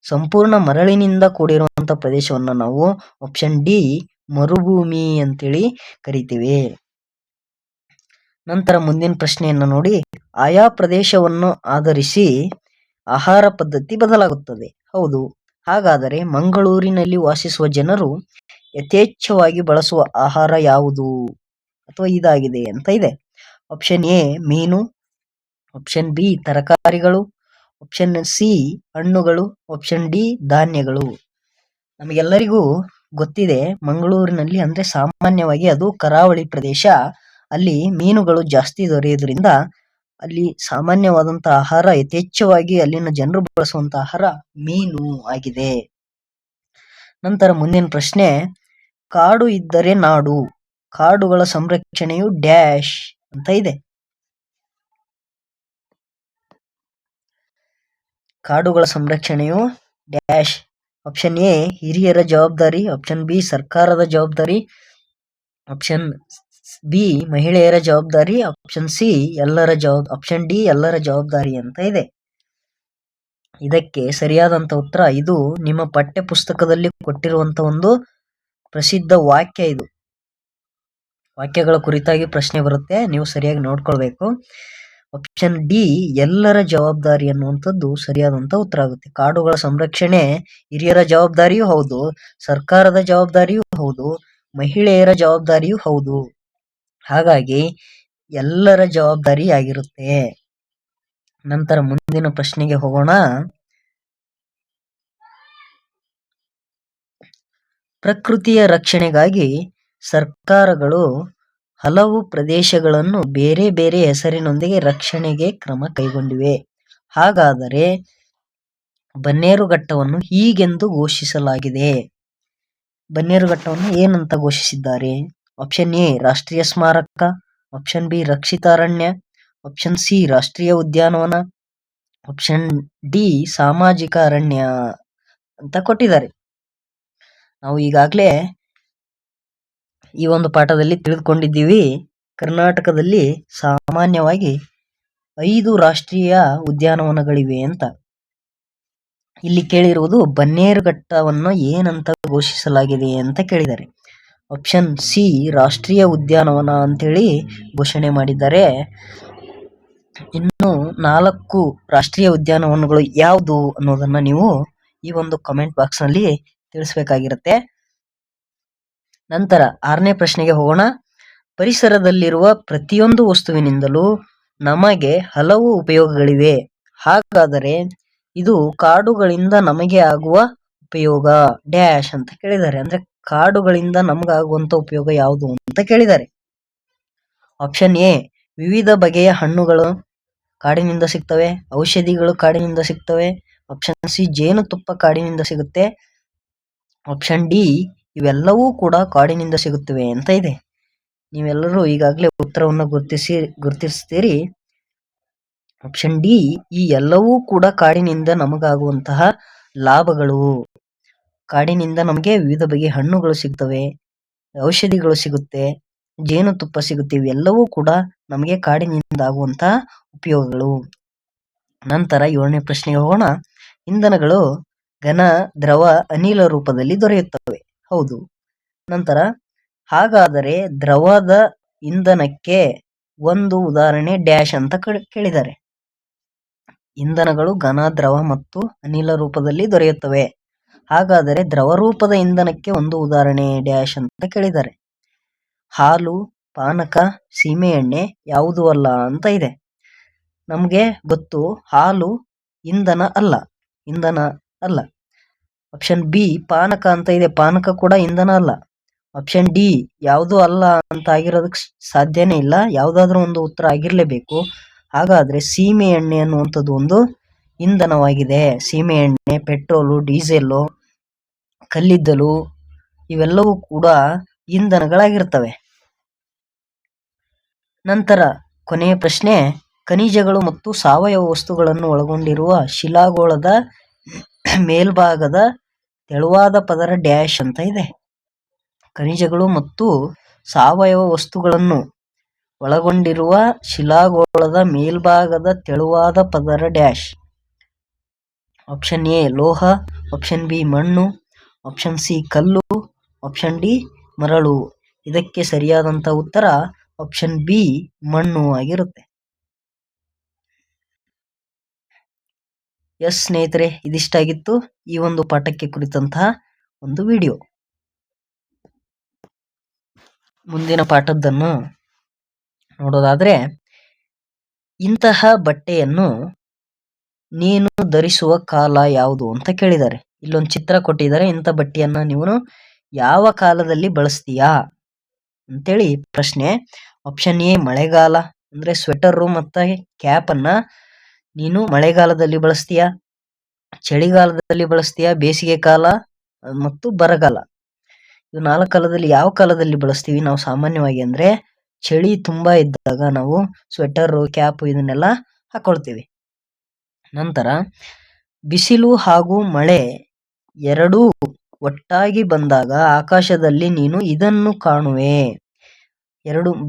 ಸಂಪೂರ್ಣ ಮರಳಿನಿಂದ ಕೂಡಿರುವಂತ ಪ್ರದೇಶವನ್ನ ನಾವು ಆಪ್ಷನ್ ಡಿ ಮರುಭೂಮಿ ಅಂತೇಳಿ ಕರಿತೀವಿ. ನಂತರ ಮುಂದಿನ ಪ್ರಶ್ನೆಯನ್ನ ನೋಡಿ, ಆಯಾ ಪ್ರದೇಶವನ್ನು ಆಧರಿಸಿ ಆಹಾರ ಪದ್ಧತಿ ಬದಲಾಗುತ್ತದೆ. ಹೌದು. ಹಾಗಾದರೆ ಮಂಗಳೂರಿನಲ್ಲಿ ವಾಸಿಸುವ ಜನರು ಯಥೇಚ್ಛವಾಗಿ ಬಳಸುವ ಆಹಾರ ಯಾವುದು ಅಥವಾ ಇದಾಗಿದೆ ಅಂತ ಇದೆ. ಆಪ್ಷನ್ ಎ ಮೀನು, ಆಪ್ಷನ್ ಬಿ ತರಕಾರಿಗಳು, ಆಪ್ಷನ್ ಸಿ ಹಣ್ಣುಗಳು, ಆಪ್ಷನ್ ಡಿ ಧಾನ್ಯಗಳು. ನಮಗೆಲ್ಲರಿಗೂ ಗೊತ್ತಿದೆ, ಮಂಗಳೂರಿನಲ್ಲಿ ಅಂದ್ರೆ ಸಾಮಾನ್ಯವಾಗಿ ಅದು ಕರಾವಳಿ ಪ್ರದೇಶ, ಅಲ್ಲಿ ಮೀನುಗಳು ಜಾಸ್ತಿ ದೊರೆಯುವುದರಿಂದ ಅಲ್ಲಿ ಸಾಮಾನ್ಯವಾದಂತ ಆಹಾರ, ಯಥೇಚ್ಛವಾಗಿ ಅಲ್ಲಿನ ಜನರು ಬಳಸುವಂತ ಆಹಾರ ಮೀನು ಆಗಿದೆ. ನಂತರ ಮುಂದಿನ ಪ್ರಶ್ನೆ, ಕಾಡು ಇದ್ದರೆ ನಾಡು, ಕಾಡುಗಳ ಸಂರಕ್ಷಣೆಯು ಡ್ಯಾಶ್ ಅಂತ ಇದೆ. ಕಾಡುಗಳ ಸಂರಕ್ಷಣೆಯು ಡ್ಯಾಶ್. ಆಪ್ಷನ್ ಎ ಹಿರಿಯರ ಜವಾಬ್ದಾರಿ, ಆಪ್ಷನ್ ಬಿ ಸರ್ಕಾರದ ಜವಾಬ್ದಾರಿ, ಆಪ್ಷನ್ ಬಿ ಮಹಿಳೆಯರ ಜವಾಬ್ದಾರಿ, ಆಪ್ಷನ್ ಸಿ ಆಪ್ಷನ್ ಡಿ ಎಲ್ಲರ ಜವಾಬ್ದಾರಿ ಅಂತ ಇದೆ. ಇದಕ್ಕೆ ಸರಿಯಾದಂತ ಉತ್ತರ ಇದು ನಿಮ್ಮ ಪಠ್ಯ ಪುಸ್ತಕದಲ್ಲಿ ಕೊಟ್ಟಿರುವಂತ ಒಂದು ಪ್ರಸಿದ್ಧ ವಾಕ್ಯ. ಇದು ವಾಕ್ಯಗಳ ಕುರಿತಾಗಿ ಪ್ರಶ್ನೆ ಬರುತ್ತೆ, ನೀವು ಸರಿಯಾಗಿ ನೋಡ್ಕೊಳ್ಬೇಕು. ಆಪ್ಷನ್ ಡಿ ಎಲ್ಲರ ಜವಾಬ್ದಾರಿ ಅನ್ನುವಂಥದ್ದು ಸರಿಯಾದಂತ ಉತ್ತರ ಆಗುತ್ತೆ. ಕಾಡುಗಳ ಸಂರಕ್ಷಣೆ ಹಿರಿಯರ ಜವಾಬ್ದಾರಿಯೂ ಹೌದು, ಸರ್ಕಾರದ ಜವಾಬ್ದಾರಿಯೂ ಹೌದು, ಮಹಿಳೆಯರ ಜವಾಬ್ದಾರಿಯೂ ಹೌದು. ಹಾಗಾಗಿ ಎಲ್ಲರ ಜವಾಬ್ದಾರಿ ಆಗಿರುತ್ತೆ. ನಂತರ ಮುಂದಿನ ಪ್ರಶ್ನೆಗೆ ಹೋಗೋಣ. ಪ್ರಕೃತಿಯ ರಕ್ಷಣೆಗಾಗಿ ಸರ್ಕಾರಗಳು ಹಲವು ಪ್ರದೇಶಗಳನ್ನು ಬೇರೆ ಬೇರೆ ಹೆಸರಿನೊಂದಿಗೆ ರಕ್ಷಣೆಗೆ ಕ್ರಮ ಕೈಗೊಂಡಿವೆ. ಹಾಗಾದರೆ ಬನ್ನೇರುಘಟ್ಟವನ್ನು ಹೀಗೆಂದು ಘೋಷಿಸಲಾಗಿದೆ. ಬನ್ನೇರುಘಟ್ಟವನ್ನು ಏನಂತ ಘೋಷಿಸಿದ್ದಾರೆ? ಆಪ್ಷನ್ ಎ ರಾಷ್ಟ್ರೀಯ ಸ್ಮಾರಕ, ಆಪ್ಷನ್ ಬಿ ರಕ್ಷಿತ ಅರಣ್ಯ, ಆಪ್ಷನ್ ಸಿ ರಾಷ್ಟ್ರೀಯ ಉದ್ಯಾನವನ, ಆಪ್ಷನ್ ಡಿ ಸಾಮಾಜಿಕ ಅರಣ್ಯ ಅಂತ ಕೊಟ್ಟಿದ್ದಾರೆ. ನಾವು ಈಗಾಗಲೇ ಈ ಒಂದು ಪಾಠದಲ್ಲಿ ತಿಳಿದುಕೊಂಡಿದ್ದೀವಿ, ಕರ್ನಾಟಕದಲ್ಲಿ ಸಾಮಾನ್ಯವಾಗಿ 5 ರಾಷ್ಟ್ರೀಯ ಉದ್ಯಾನವನಗಳಿವೆ ಅಂತ. ಇಲ್ಲಿ ಕೇಳಿರುವುದು ಬನ್ನೇರುಘಟ್ಟವನ್ನು ಏನಂತ ಘೋಷಿಸಲಾಗಿದೆ ಅಂತ ಕೇಳಿದ್ದಾರೆ. ಆಪ್ಷನ್ ಸಿ ರಾಷ್ಟ್ರೀಯ ಉದ್ಯಾನವನ ಅಂತೇಳಿ ಘೋಷಣೆ ಮಾಡಿದ್ದಾರೆ. ಇನ್ನು 4 ರಾಷ್ಟ್ರೀಯ ಉದ್ಯಾನವನಗಳು ಯಾವುದು ಅನ್ನೋದನ್ನ ನೀವು ಈ ಒಂದು ಕಮೆಂಟ್ ಬಾಕ್ಸ್ ನಲ್ಲಿ ತಿಳಿಸಬೇಕಾಗಿರುತ್ತೆ. ನಂತರ 6ನೇ ಪ್ರಶ್ನೆಗೆ ಹೋಗೋಣ. ಪರಿಸರದಲ್ಲಿರುವ ಪ್ರತಿಯೊಂದು ವಸ್ತುವಿನಿಂದಲೂ ನಮಗೆ ಹಲವು ಉಪಯೋಗಗಳಿವೆ. ಹಾಗಾದರೆ ಇದು ಕಾಡುಗಳಿಂದ ನಮಗೆ ಆಗುವ ಉಪಯೋಗ ಡ್ಯಾಶ್ ಅಂತ ಕೇಳಿದ್ದಾರೆ. ಅಂದ್ರೆ ಕಾಡುಗಳಿಂದ ನಮಗಾಗುವಂತ ಉಪಯೋಗ ಯಾವುದು ಅಂತ ಕೇಳಿದ್ದಾರೆ. ಆಪ್ಷನ್ ಎ ವಿವಿಧ ಬಗೆಯ ಹಣ್ಣುಗಳು ಕಾಡಿನಿಂದ ಸಿಗ್ತವೆ, ಔಷಧಿಗಳು ಕಾಡಿನಿಂದ ಸಿಗ್ತವೆ, ಆಪ್ಷನ್ ಸಿ ಜೇನುತುಪ್ಪ ಕಾಡಿನಿಂದ ಸಿಗುತ್ತೆ, ಆಪ್ಷನ್ ಡಿ ಇವೆಲ್ಲವೂ ಕೂಡ ಕಾಡಿನಿಂದ ಸಿಗುತ್ತವೆ ಅಂತ ಇದೆ. ನೀವೆಲ್ಲರೂ ಈಗಾಗಲೇ ಉತ್ತರವನ್ನು ಗುರುತಿಸ್ತೀರಿ. ಆಪ್ಷನ್ ಡಿ ಈ ಎಲ್ಲವೂ ಕೂಡ ಕಾಡಿನಿಂದ ನಮಗಾಗುವಂತಹ ಲಾಭಗಳು. ಕಾಡಿನಿಂದ ನಮಗೆ ವಿವಿಧ ಬಗೆಯ ಹಣ್ಣುಗಳು ಸಿಗ್ತವೆ, ಔಷಧಿಗಳು ಸಿಗುತ್ತೆ, ಜೇನುತುಪ್ಪ ಸಿಗುತ್ತೆ, ಇವೆಲ್ಲವೂ ಕೂಡ ನಮಗೆ ಕಾಡಿನಿಂದ ಆಗುವಂತಹ ಉಪಯೋಗಗಳು. ನಂತರ 7ನೇ ಪ್ರಶ್ನೆಗೆ ಹೋಗೋಣ. ಇಂಧನಗಳು ಘನ, ದ್ರವ, ಅನಿಲ ರೂಪದಲ್ಲಿ ದೊರೆಯುತ್ತವೆ. ಹೌದು. ನಂತರ ಹಾಗಾದರೆ ದ್ರವದ ಇಂಧನಕ್ಕೆ ಒಂದು ಉದಾಹರಣೆ ಡ್ಯಾಶ್ ಅಂತ ಕೇಳಿದ್ದಾರೆ. ಇಂಧನಗಳು ಘನ, ದ್ರವ ಮತ್ತು ಅನಿಲ ರೂಪದಲ್ಲಿ ದೊರೆಯುತ್ತವೆ. ಹಾಗಾದರೆ ದ್ರವ ರೂಪದ ಇಂಧನಕ್ಕೆ ಒಂದು ಉದಾಹರಣೆ ಡ್ಯಾಶ್ ಅಂತ ಕೇಳಿದ್ದಾರೆ. ಹಾಲು, ಪಾನಕ, ಸೀಮೆ ಎಣ್ಣೆ ಯಾವುದು ಅಲ್ಲ ಅಂತ ಇದೆ. ನಮಗೆ ಗೊತ್ತು ಹಾಲು ಇಂಧನ ಅಲ್ಲ. ಆಪ್ಷನ್ ಬಿ ಪಾನಕ ಅಂತ ಇದೆ, ಪಾನಕ ಕೂಡ ಇಂಧನ ಅಲ್ಲ. ಆಪ್ಷನ್ ಡಿ ಯಾವುದು ಅಲ್ಲ ಅಂತ ಆಗಿರೋದಕ್ಕೆ ಸಾಧ್ಯನೇ ಇಲ್ಲ, ಯಾವುದಾದ್ರೂ ಒಂದು ಉತ್ತರ ಆಗಿರ್ಲೇಬೇಕು. ಹಾಗಾದ್ರೆ ಸೀಮೆ ಎಣ್ಣೆ ಅನ್ನುವಂಥದ್ದು ಒಂದು ಇಂಧನವಾಗಿದೆ. ಸೀಮೆ ಎಣ್ಣೆ, ಪೆಟ್ರೋಲು, ಡೀಸೆಲ್ಲು, ಕಲ್ಲಿದ್ದಲು ಇವೆಲ್ಲವೂ ಕೂಡ ಇಂಧನಗಳಾಗಿರ್ತವೆ. ನಂತರ ಕೊನೆಯ ಪ್ರಶ್ನೆ, ಖನಿಜಗಳು ಮತ್ತು ಸಾವಯವ ವಸ್ತುಗಳನ್ನು ಒಳಗೊಂಡಿರುವ ಶಿಲಾಗೋಳದ ಮೇಲ್ಭಾಗದ ತೆಳುವಾದ ಪದರ ಡ್ಯಾಶ್ ಅಂತ ಇದೆ. ಖನಿಜಗಳು ಮತ್ತು ಸಾವಯವ ವಸ್ತುಗಳನ್ನು ಒಳಗೊಂಡಿರುವ ಶಿಲಾಗೋಳದ ಮೇಲ್ಭಾಗದ ತೆಳುವಾದ ಪದರ ಡ್ಯಾಶ್. ಆಪ್ಷನ್ ಎ ಲೋಹ, ಆಪ್ಷನ್ ಬಿ ಮಣ್ಣು, ಆಪ್ಷನ್ ಸಿ ಕಲ್ಲು, ಆಪ್ಷನ್ ಡಿ ಮರಳು. ಇದಕ್ಕೆ ಸರಿಯಾದಂತ ಉತ್ತರ ಆಪ್ಷನ್ ಬಿ ಮಣ್ಣು ಆಗಿರುತ್ತೆ. ಎಸ್ ಸ್ನೇಹಿತರೆ, ಇದಿಷ್ಟಾಗಿತ್ತು ಈ ಒಂದು ಪಾಠಕ್ಕೆ ಕುರಿತಂತಹ ಒಂದು ವಿಡಿಯೋ. ಮುಂದಿನ ಪಾಠದ್ದನ್ನು ನೋಡೋದಾದ್ರೆ, ಇಂತಹ ಬಟ್ಟೆಯನ್ನು ನೀನು ಧರಿಸುವ ಕಾಲ ಯಾವುದು ಅಂತ ಕೇಳಿದ್ದಾರೆ. ಇಲ್ಲೊಂದು ಚಿತ್ರ ಕೊಟ್ಟಿದ್ದಾರೆ. ಇಂಥ ಬಟ್ಟೆಯನ್ನ ನೀವು ಯಾವ ಕಾಲದಲ್ಲಿ ಬಳಸ್ತೀಯಾ ಅಂತೇಳಿ ಪ್ರಶ್ನೆ. ಆಪ್ಷನ್ ಎ ಮಳೆಗಾಲ, ಅಂದ್ರೆ ಸ್ವೆಟರ್ ಮತ್ತೆ ಕ್ಯಾಪ್ ಅನ್ನ ನೀನು ಮಳೆಗಾಲದಲ್ಲಿ ಬಳಸ್ತೀಯಾ, ಚಳಿಗಾಲದಲ್ಲಿ ಬಳಸ್ತೀಯಾ, ಬೇಸಿಗೆ ಕಾಲ ಮತ್ತು ಬರಗಾಲ. ಇವು 4 ಕಾಲದಲ್ಲಿ ಯಾವ ಕಾಲದಲ್ಲಿ ಬಳಸ್ತೀವಿ ನಾವು ಸಾಮಾನ್ಯವಾಗಿ ಅಂದ್ರೆ ಚಳಿ ತುಂಬಾ ಇದ್ದಾಗ ನಾವು ಸ್ವೆಟರ್, ಕ್ಯಾಪ್ ಇದನ್ನೆಲ್ಲ ಹಾಕೊಳ್ತೀವಿ. ನಂತರ ಬಿಸಿಲು ಹಾಗೂ ಮಳೆ ಎರಡೂ ಒಟ್ಟಾಗಿ ಬಂದಾಗ ಆಕಾಶದಲ್ಲಿ ನೀನು ಇದನ್ನು ಕಾಣುವೆ.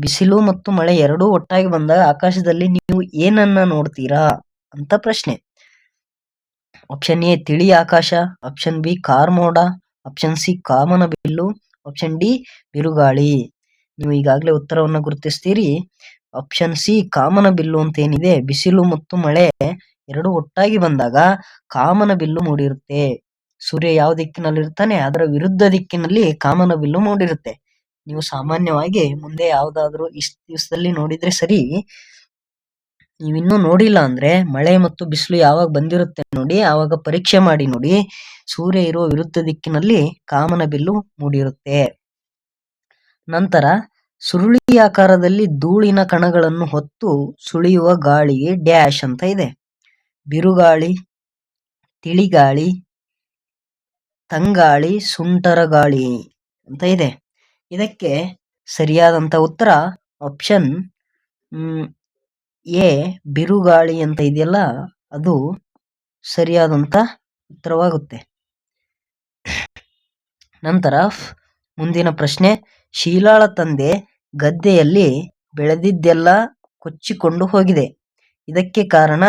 ಬಿಸಿಲು ಮತ್ತು ಮಳೆ ಎರಡೂ ಒಟ್ಟಾಗಿ ಬಂದಾಗ ಆಕಾಶದಲ್ಲಿ ನೀವು ಏನನ್ನ ನೋಡ್ತೀರಾ ಅಂತ ಪ್ರಶ್ನೆ. ಆಪ್ಷನ್ ಎ ತಿಳಿ ಆಕಾಶ, ಆಪ್ಷನ್ ಬಿ ಕಾರ್ಮೋಡ, ಆಪ್ಷನ್ ಸಿ ಕಾಮನ ಬಿಲ್ಲು, ಆಪ್ಷನ್ ಡಿ ಬಿರುಗಾಳಿ. ನೀವು ಈಗಾಗಲೇ ಉತ್ತರವನ್ನು ಗುರುತಿಸ್ತೀರಿ. ಆಪ್ಷನ್ ಸಿ ಕಾಮನ ಬಿಲ್ಲು ಅಂತ ಏನಿದೆ, ಬಿಸಿಲು ಮತ್ತು ಮಳೆ ಎರಡು ಒಟ್ಟಾಗಿ ಬಂದಾಗ ಕಾಮನ ಬಿಲ್ಲು ಮೂಡಿರುತ್ತೆ. ಸೂರ್ಯ ಯಾವ ದಿಕ್ಕಿನಲ್ಲಿರ್ತಾನೆ ಅದರ ವಿರುದ್ಧ ದಿಕ್ಕಿನಲ್ಲಿ ಕಾಮನ ಬಿಲ್ಲು ಮೂಡಿರುತ್ತೆ. ನೀವು ಸಾಮಾನ್ಯವಾಗಿ ಮುಂದೆ ಯಾವ್ದಾದ್ರು ಇಷ್ಟು ದಿವಸದಲ್ಲಿ ನೋಡಿದ್ರೆ ಸರಿ, ನೀವಿನ್ನೂ ನೋಡಿಲ್ಲ ಅಂದ್ರೆ ಮಳೆ ಮತ್ತು ಬಿಸಿಲು ಯಾವಾಗ ಬಂದಿರುತ್ತೆ ನೋಡಿ, ಆವಾಗ ಪರೀಕ್ಷೆ ಮಾಡಿ ನೋಡಿ. ಸೂರ್ಯ ಇರುವ ವಿರುದ್ಧ ದಿಕ್ಕಿನಲ್ಲಿ ಕಾಮನ ಬಿಲ್ಲು ಮೂಡಿರುತ್ತೆ. ನಂತರ ಸುರುಳಿ ಆಕಾರದಲ್ಲಿ ಧೂಳಿನ ಕಣಗಳನ್ನು ಹೊತ್ತು ಸುಳಿಯುವ ಗಾಳಿಗೆ ಡ್ಯಾಶ್ ಅಂತ ಇದೆ. ಬಿರುಗಾಳಿ, ತಿಳಿಗಾಳಿ, ತಂಗಾಳಿ, ಸುಂಟರ ಗಾಳಿ ಅಂತ ಇದೆ. ಇದಕ್ಕೆ ಸರಿಯಾದಂತ ಉತ್ತರ ಆಪ್ಷನ್ ಎ ಬಿರುಗಾಳಿ ಅಂತ ಇದೆಯಲ್ಲ, ಅದು ಸರಿಯಾದಂತ ಉತ್ತರವಾಗುತ್ತೆ. ನಂತರ ಮುಂದಿನ ಪ್ರಶ್ನೆ, ಶೀಲಾಳ ತಂದೆ ಗದ್ದೆಯಲ್ಲಿ ಬೆಳೆದಿದ್ದೆಲ್ಲ ಕೊಚ್ಚಿಕೊಂಡು ಹೋಗಿದೆ. ಇದಕ್ಕೆ ಕಾರಣ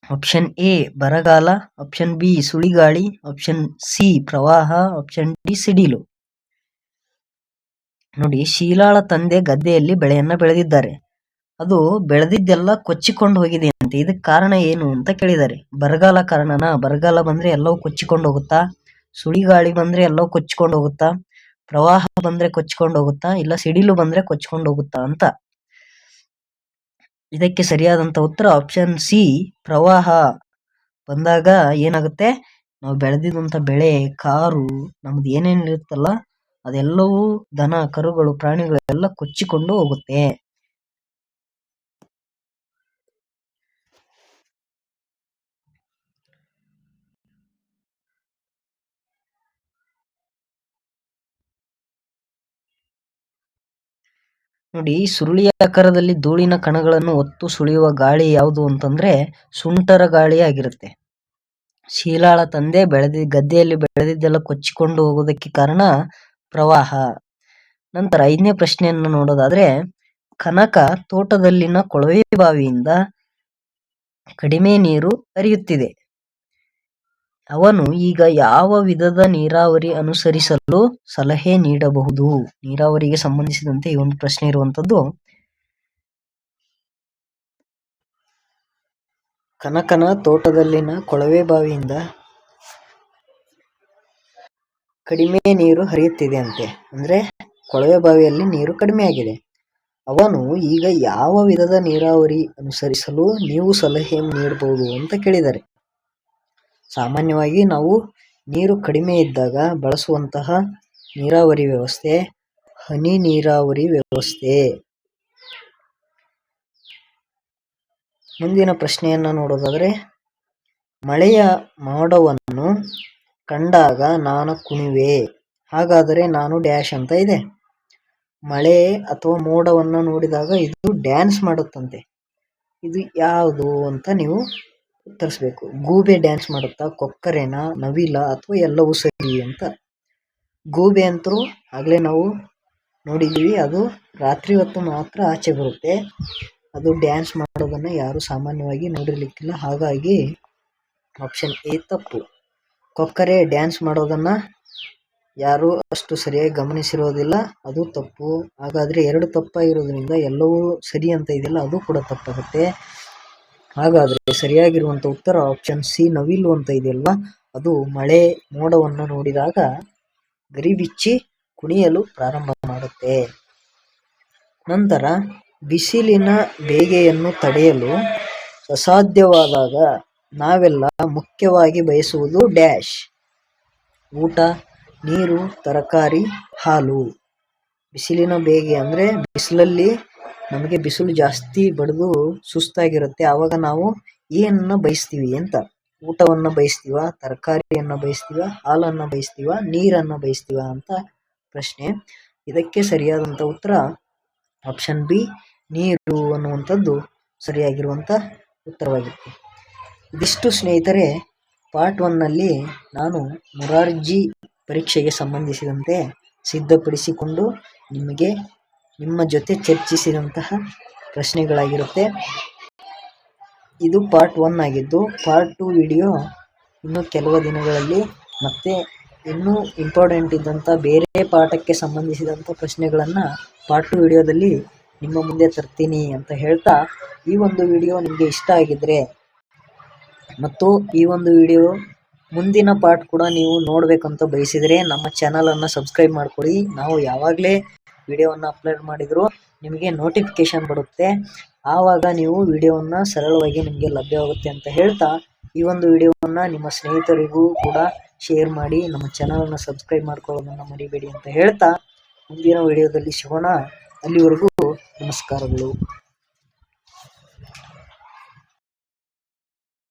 ಆಪ್ಷನ್ ಎ ಬರಗಾಲ, ಆಪ್ಷನ್ ಬಿ ಸುಳಿಗಾಳಿ, ಆಪ್ಷನ್ ಸಿ ಪ್ರವಾಹ, ಆಪ್ಷನ್ ಡಿ ಸಿಡಿಲು. ನೋಡಿ, ಶೀಲಾಳ ತಂದೆ ಗದ್ದೆಯಲ್ಲಿ ಬೆಳೆಯನ್ನ ಬೆಳೆದಿದ್ದಾರೆ. ಅದು ಬೆಳೆದಿದ್ದೆಲ್ಲ ಕೊಚ್ಚಿಕೊಂಡು ಹೋಗಿದೆ ಅಂತೆ. ಇದಕ್ಕೆ ಕಾರಣ ಏನು ಅಂತ ಕೇಳಿದ್ದಾರೆ. ಬರಗಾಲ ಕಾರಣನ? ಬರಗಾಲ ಬಂದ್ರೆ ಎಲ್ಲವೂ ಕೊಚ್ಚಿಕೊಂಡು ಹೋಗುತ್ತಾ? ಸುಳಿಗಾಳಿ ಬಂದ್ರೆ ಎಲ್ಲವೂ ಕೊಚ್ಚಿಕೊಂಡು ಹೋಗುತ್ತಾ? ಪ್ರವಾಹ ಬಂದ್ರೆ ಕೊಚ್ಚಿಕೊಂಡು ಹೋಗುತ್ತಾ? ಇಲ್ಲ ಸಿಡಿಲು ಬಂದ್ರೆ ಕೊಚ್ಚಿಕೊಂಡು ಹೋಗುತ್ತಾ ಅಂತ. ಇದಕ್ಕೆ ಸರಿಯಾದಂತ ಉತ್ತರ ಆಪ್ಷನ್ ಸಿ ಪ್ರವಾಹ ಬಂದಾಗ ಏನಾಗುತ್ತೆ, ನಾವು ಬೆಳೆದಿರುವಂತ ಬೆಳೆ, ಕಾರು, ನಮ್ದು ಏನೇನು ಇರುತ್ತಲ್ಲ ಅದೆಲ್ಲವೂ ದನ ಕರುಗಳು ಪ್ರಾಣಿಗಳೆಲ್ಲ ಕೊಚ್ಚಿಕೊಂಡು ಹೋಗುತ್ತೆ. ನೋಡಿ, ಸುರುಳಿ ಆಕಾರದಲ್ಲಿ ಧೂಳಿನ ಕಣಗಳನ್ನು ಒತ್ತು ಸುಳಿಯುವ ಗಾಳಿ ಯಾವುದು ಅಂತಂದ್ರೆ ಸುಂಟರ ಗಾಳಿ ಆಗಿರುತ್ತೆ. ಶೀಲಾಳ ತಂದೆ ಗದ್ದೆಯಲ್ಲಿ ಬೆಳೆದಿದ್ದೆಲ್ಲ ಕೊಚ್ಚಿಕೊಂಡು ಹೋಗೋದಕ್ಕೆ ಕಾರಣ ಪ್ರವಾಹ. ನಂತರ 5ನೇ ಪ್ರಶ್ನೆಯನ್ನು ನೋಡೋದಾದ್ರೆ, ಕನಕ ತೋಟದಲ್ಲಿನ ಕೊಳವೆ ಬಾವಿಯಿಂದ ಕಡಿಮೆ ನೀರು ಹರಿಯುತ್ತಿದೆ. ಅವನು ಈಗ ಯಾವ ವಿಧದ ನೀರಾವರಿ ಅನುಸರಿಸಲು ಸಲಹೆ ನೀಡಬಹುದು? ನೀರಾವರಿಗೆ ಸಂಬಂಧಿಸಿದಂತೆ ಈ ಒಂದು ಪ್ರಶ್ನೆ ಇರುವಂತದ್ದು. ಕನಕನ ತೋಟದಲ್ಲಿನ ಕೊಳವೆ ಬಾವಿಯಿಂದ ಕಡಿಮೆ ನೀರು ಹರಿಯುತ್ತಿದೆ ಅಂತೆ, ಅಂದ್ರೆ ಕೊಳವೆ ಬಾವಿಯಲ್ಲಿ ನೀರು ಕಡಿಮೆ ಆಗಿದೆ. ಅವನು ಈಗ ಯಾವ ವಿಧದ ನೀರಾವರಿ ಅನುಸರಿಸಲು ನೀವು ಸಲಹೆ ನೀಡಬಹುದು ಅಂತ ಕೇಳಿದ್ದಾರೆ. ಸಾಮಾನ್ಯವಾಗಿ ನಾವು ನೀರು ಕಡಿಮೆ ಇದ್ದಾಗ ಬಳಸುವಂತಹ ನೀರಾವರಿ ವ್ಯವಸ್ಥೆ ಹನಿ ನೀರಾವರಿ ವ್ಯವಸ್ಥೆ. ಮುಂದಿನ ಪ್ರಶ್ನೆಯನ್ನ ನೋಡೋದಾದ್ರೆ, ಮಳೆಯ ಮೋಡವನ್ನು ಕಂಡಾಗ ನಾನು ಕುಣಿವೆ, ಹಾಗಾದರೆ ನಾನು ಡ್ಯಾಶ್ ಅಂತ ಇದೆ. ಮಳೆ ಅಥವಾ ಮೋಡವನ್ನ ನೋಡಿದಾಗ ಇದು ಡ್ಯಾನ್ಸ್ ಮಾಡುತ್ತಂತೆ. ಇದು ಯಾವುದು ಅಂತ ನೀವು ಉತ್ತರಿಸ್ಬೇಕು. ಗೂಬೆ ಡ್ಯಾನ್ಸ್ ಮಾಡುತ್ತಾ, ಕೊಕ್ಕರೆನ, ನವಿಲ, ಅಥವಾ ಎಲ್ಲವೂ ಸರಿ ಅಂತ. ಗೂಬೆ ಅಂತರೂ ಆಗ್ಲೇ ನಾವು ನೋಡಿದೀವಿ, ಅದು ರಾತ್ರಿ ಹೊತ್ತು ಮಾತ್ರ ಆಚೆ ಬರುತ್ತೆ. ಅದು ಡ್ಯಾನ್ಸ್ ಮಾಡೋದನ್ನ ಯಾರು ಸಾಮಾನ್ಯವಾಗಿ ನೋಡಿರ್ಲಿಕ್ಕಿಲ್ಲ, ಹಾಗಾಗಿ ಆಪ್ಷನ್ ಎ ತಪ್ಪು. ಕೊಕ್ಕರೆ ಡ್ಯಾನ್ಸ್ ಮಾಡೋದನ್ನ ಯಾರು ಅಷ್ಟು ಸರಿಯಾಗಿ ಗಮನಿಸಿರೋದಿಲ್ಲ, ಅದು ತಪ್ಪು. ಹಾಗಾದ್ರೆ 2 ತಪ್ಪಾಗಿರೋದ್ರಿಂದ ಎಲ್ಲವೂ ಸರಿ ಅಂತ ಇದೆಯಲ್ಲ, ಅದು ಕೂಡ ತಪ್ಪಾಗುತ್ತೆ. ಹಾಗಾದ್ರೆ ಸರಿಯಾಗಿರುವಂತ ಉತ್ತರ ಆಪ್ಷನ್ ಸಿ ನವಿಲು ಅಂತ ಇದೆಯಲ್ವಾ, ಅದು ಮಳೆ ಮೋಡವನ್ನು ನೋಡಿದಾಗ ಗರಿಬಿಚ್ಚಿ ಕುಣಿಯಲು ಪ್ರಾರಂಭ ಮಾಡುತ್ತೆ. ನಂತರ ಬಿಸಿಲಿನ ಬೇಗೆಯನ್ನು ತಡೆಯಲು ಅಸಾಧ್ಯವಾದಾಗ ನಾವೆಲ್ಲ ಮುಖ್ಯವಾಗಿ ಬಯಸುವುದು ಡ್ಯಾಶ್. ಊಟ, ನೀರು, ತರಕಾರಿ, ಹಾಲು. ಬಿಸಿಲಿನ ಬೇಗೆ ಅಂದ್ರೆ ಬಿಸಿಲಲ್ಲಿ ನಮಗೆ ಬಿಸಿಲು ಜಾಸ್ತಿ ಬಡಿದು ಸುಸ್ತಾಗಿರುತ್ತೆ, ಆವಾಗ ನಾವು ಏನನ್ನ ಬಯಸ್ತೀವಿ ಅಂತ. ಊಟವನ್ನ ಬಯಸ್ತೀವ, ತರಕಾರಿಯನ್ನ ಬಯಸ್ತೀವ, ಹಾಲನ್ನ ಬಯಸ್ತೀವ, ನೀರನ್ನ ಬಯಸ್ತೀವ ಅಂತ ಪ್ರಶ್ನೆ. ಇದಕ್ಕೆ ಸರಿಯಾದಂತ ಉತ್ತರ ಆಪ್ಷನ್ ಬಿ ನೀರು ಅನ್ನುವಂಥದ್ದು ಸರಿಯಾಗಿರುವಂತ ಉತ್ತರವಾಗಿರುತ್ತೆ. ಇದಿಷ್ಟು ಸ್ನೇಹಿತರೆ, ಪಾರ್ಟ್ 1ನಲ್ಲಿ ನಾನು ಮೊರಾರ್ಜಿ ಪರೀಕ್ಷೆಗೆ ಸಂಬಂಧಿಸಿದಂತೆ ಸಿದ್ಧಪಡಿಸಿಕೊಂಡು ನಿಮ್ಮ ಜೊತೆ ಚರ್ಚಿಸಿದಂತಹ ಪ್ರಶ್ನೆಗಳಾಗಿರುತ್ತೆ. ಇದು ಪಾರ್ಟ್ 1 ಆಗಿದ್ದು ಪಾರ್ಟ್ 2 ವಿಡಿಯೋ ಇನ್ನು ಕೆಲವು ದಿನಗಳಲ್ಲಿ ಮತ್ತೆ ಇನ್ನೂ ಇಂಪಾರ್ಟೆಂಟ್ ಇದ್ದಂಥ ಬೇರೆ ಪಾಠಕ್ಕೆ ಸಂಬಂಧಿಸಿದಂಥ ಪ್ರಶ್ನೆಗಳನ್ನು ಪಾರ್ಟ್ 2 ವಿಡಿಯೋದಲ್ಲಿ ನಿಮ್ಮ ಮುಂದೆ ತರ್ತೀನಿ ಅಂತ ಹೇಳ್ತಾ, ಈ ಒಂದು ವಿಡಿಯೋ ನಿಮಗೆ ಇಷ್ಟ ಆಗಿದ್ರೆ ಮತ್ತು ಈ ಒಂದು ವಿಡಿಯೋ ಮುಂದಿನ ಪಾರ್ಟ್ ಕೂಡ ನೀವು ನೋಡಬೇಕಂತ ಬಯಸಿದರೆ ನಮ್ಮ ಚಾನಲನ್ನು ಸಬ್ಸ್ಕ್ರೈಬ್ ಮಾಡ್ಕೊಳ್ಳಿ. ನಾವು ಯಾವಾಗಲೇ ವಿಡಿಯೋವನ್ನು ಅಪ್ಲೋಡ್ ಮಾಡಿದರೂ ನಿಮಗೆ ನೋಟಿಫಿಕೇಶನ್ ಬರುತ್ತೆ, ಆವಾಗ ನೀವು ವಿಡಿಯೋವನ್ನು ಸರಳವಾಗಿ ನಿಮಗೆ ಲಭ್ಯವಾಗುತ್ತೆ ಅಂತ ಹೇಳ್ತಾ, ಈ ಒಂದು ವಿಡಿಯೋವನ್ನು ನಿಮ್ಮ ಸ್ನೇಹಿತರಿಗೂ ಕೂಡ ಶೇರ್ ಮಾಡಿ, ನಮ್ಮ ಚಾನಲನ್ನು ಸಬ್ಸ್ಕ್ರೈಬ್ ಮಾಡ್ಕೊಳ್ಳೋದನ್ನು ಮರಿಬೇಡಿ ಅಂತ ಹೇಳ್ತಾ ಮುಂದಿನ ವಿಡಿಯೋದಲ್ಲಿ ಸಿಗೋಣ. ಅಲ್ಲಿವರೆಗೂ ನಮಸ್ಕಾರಗಳು.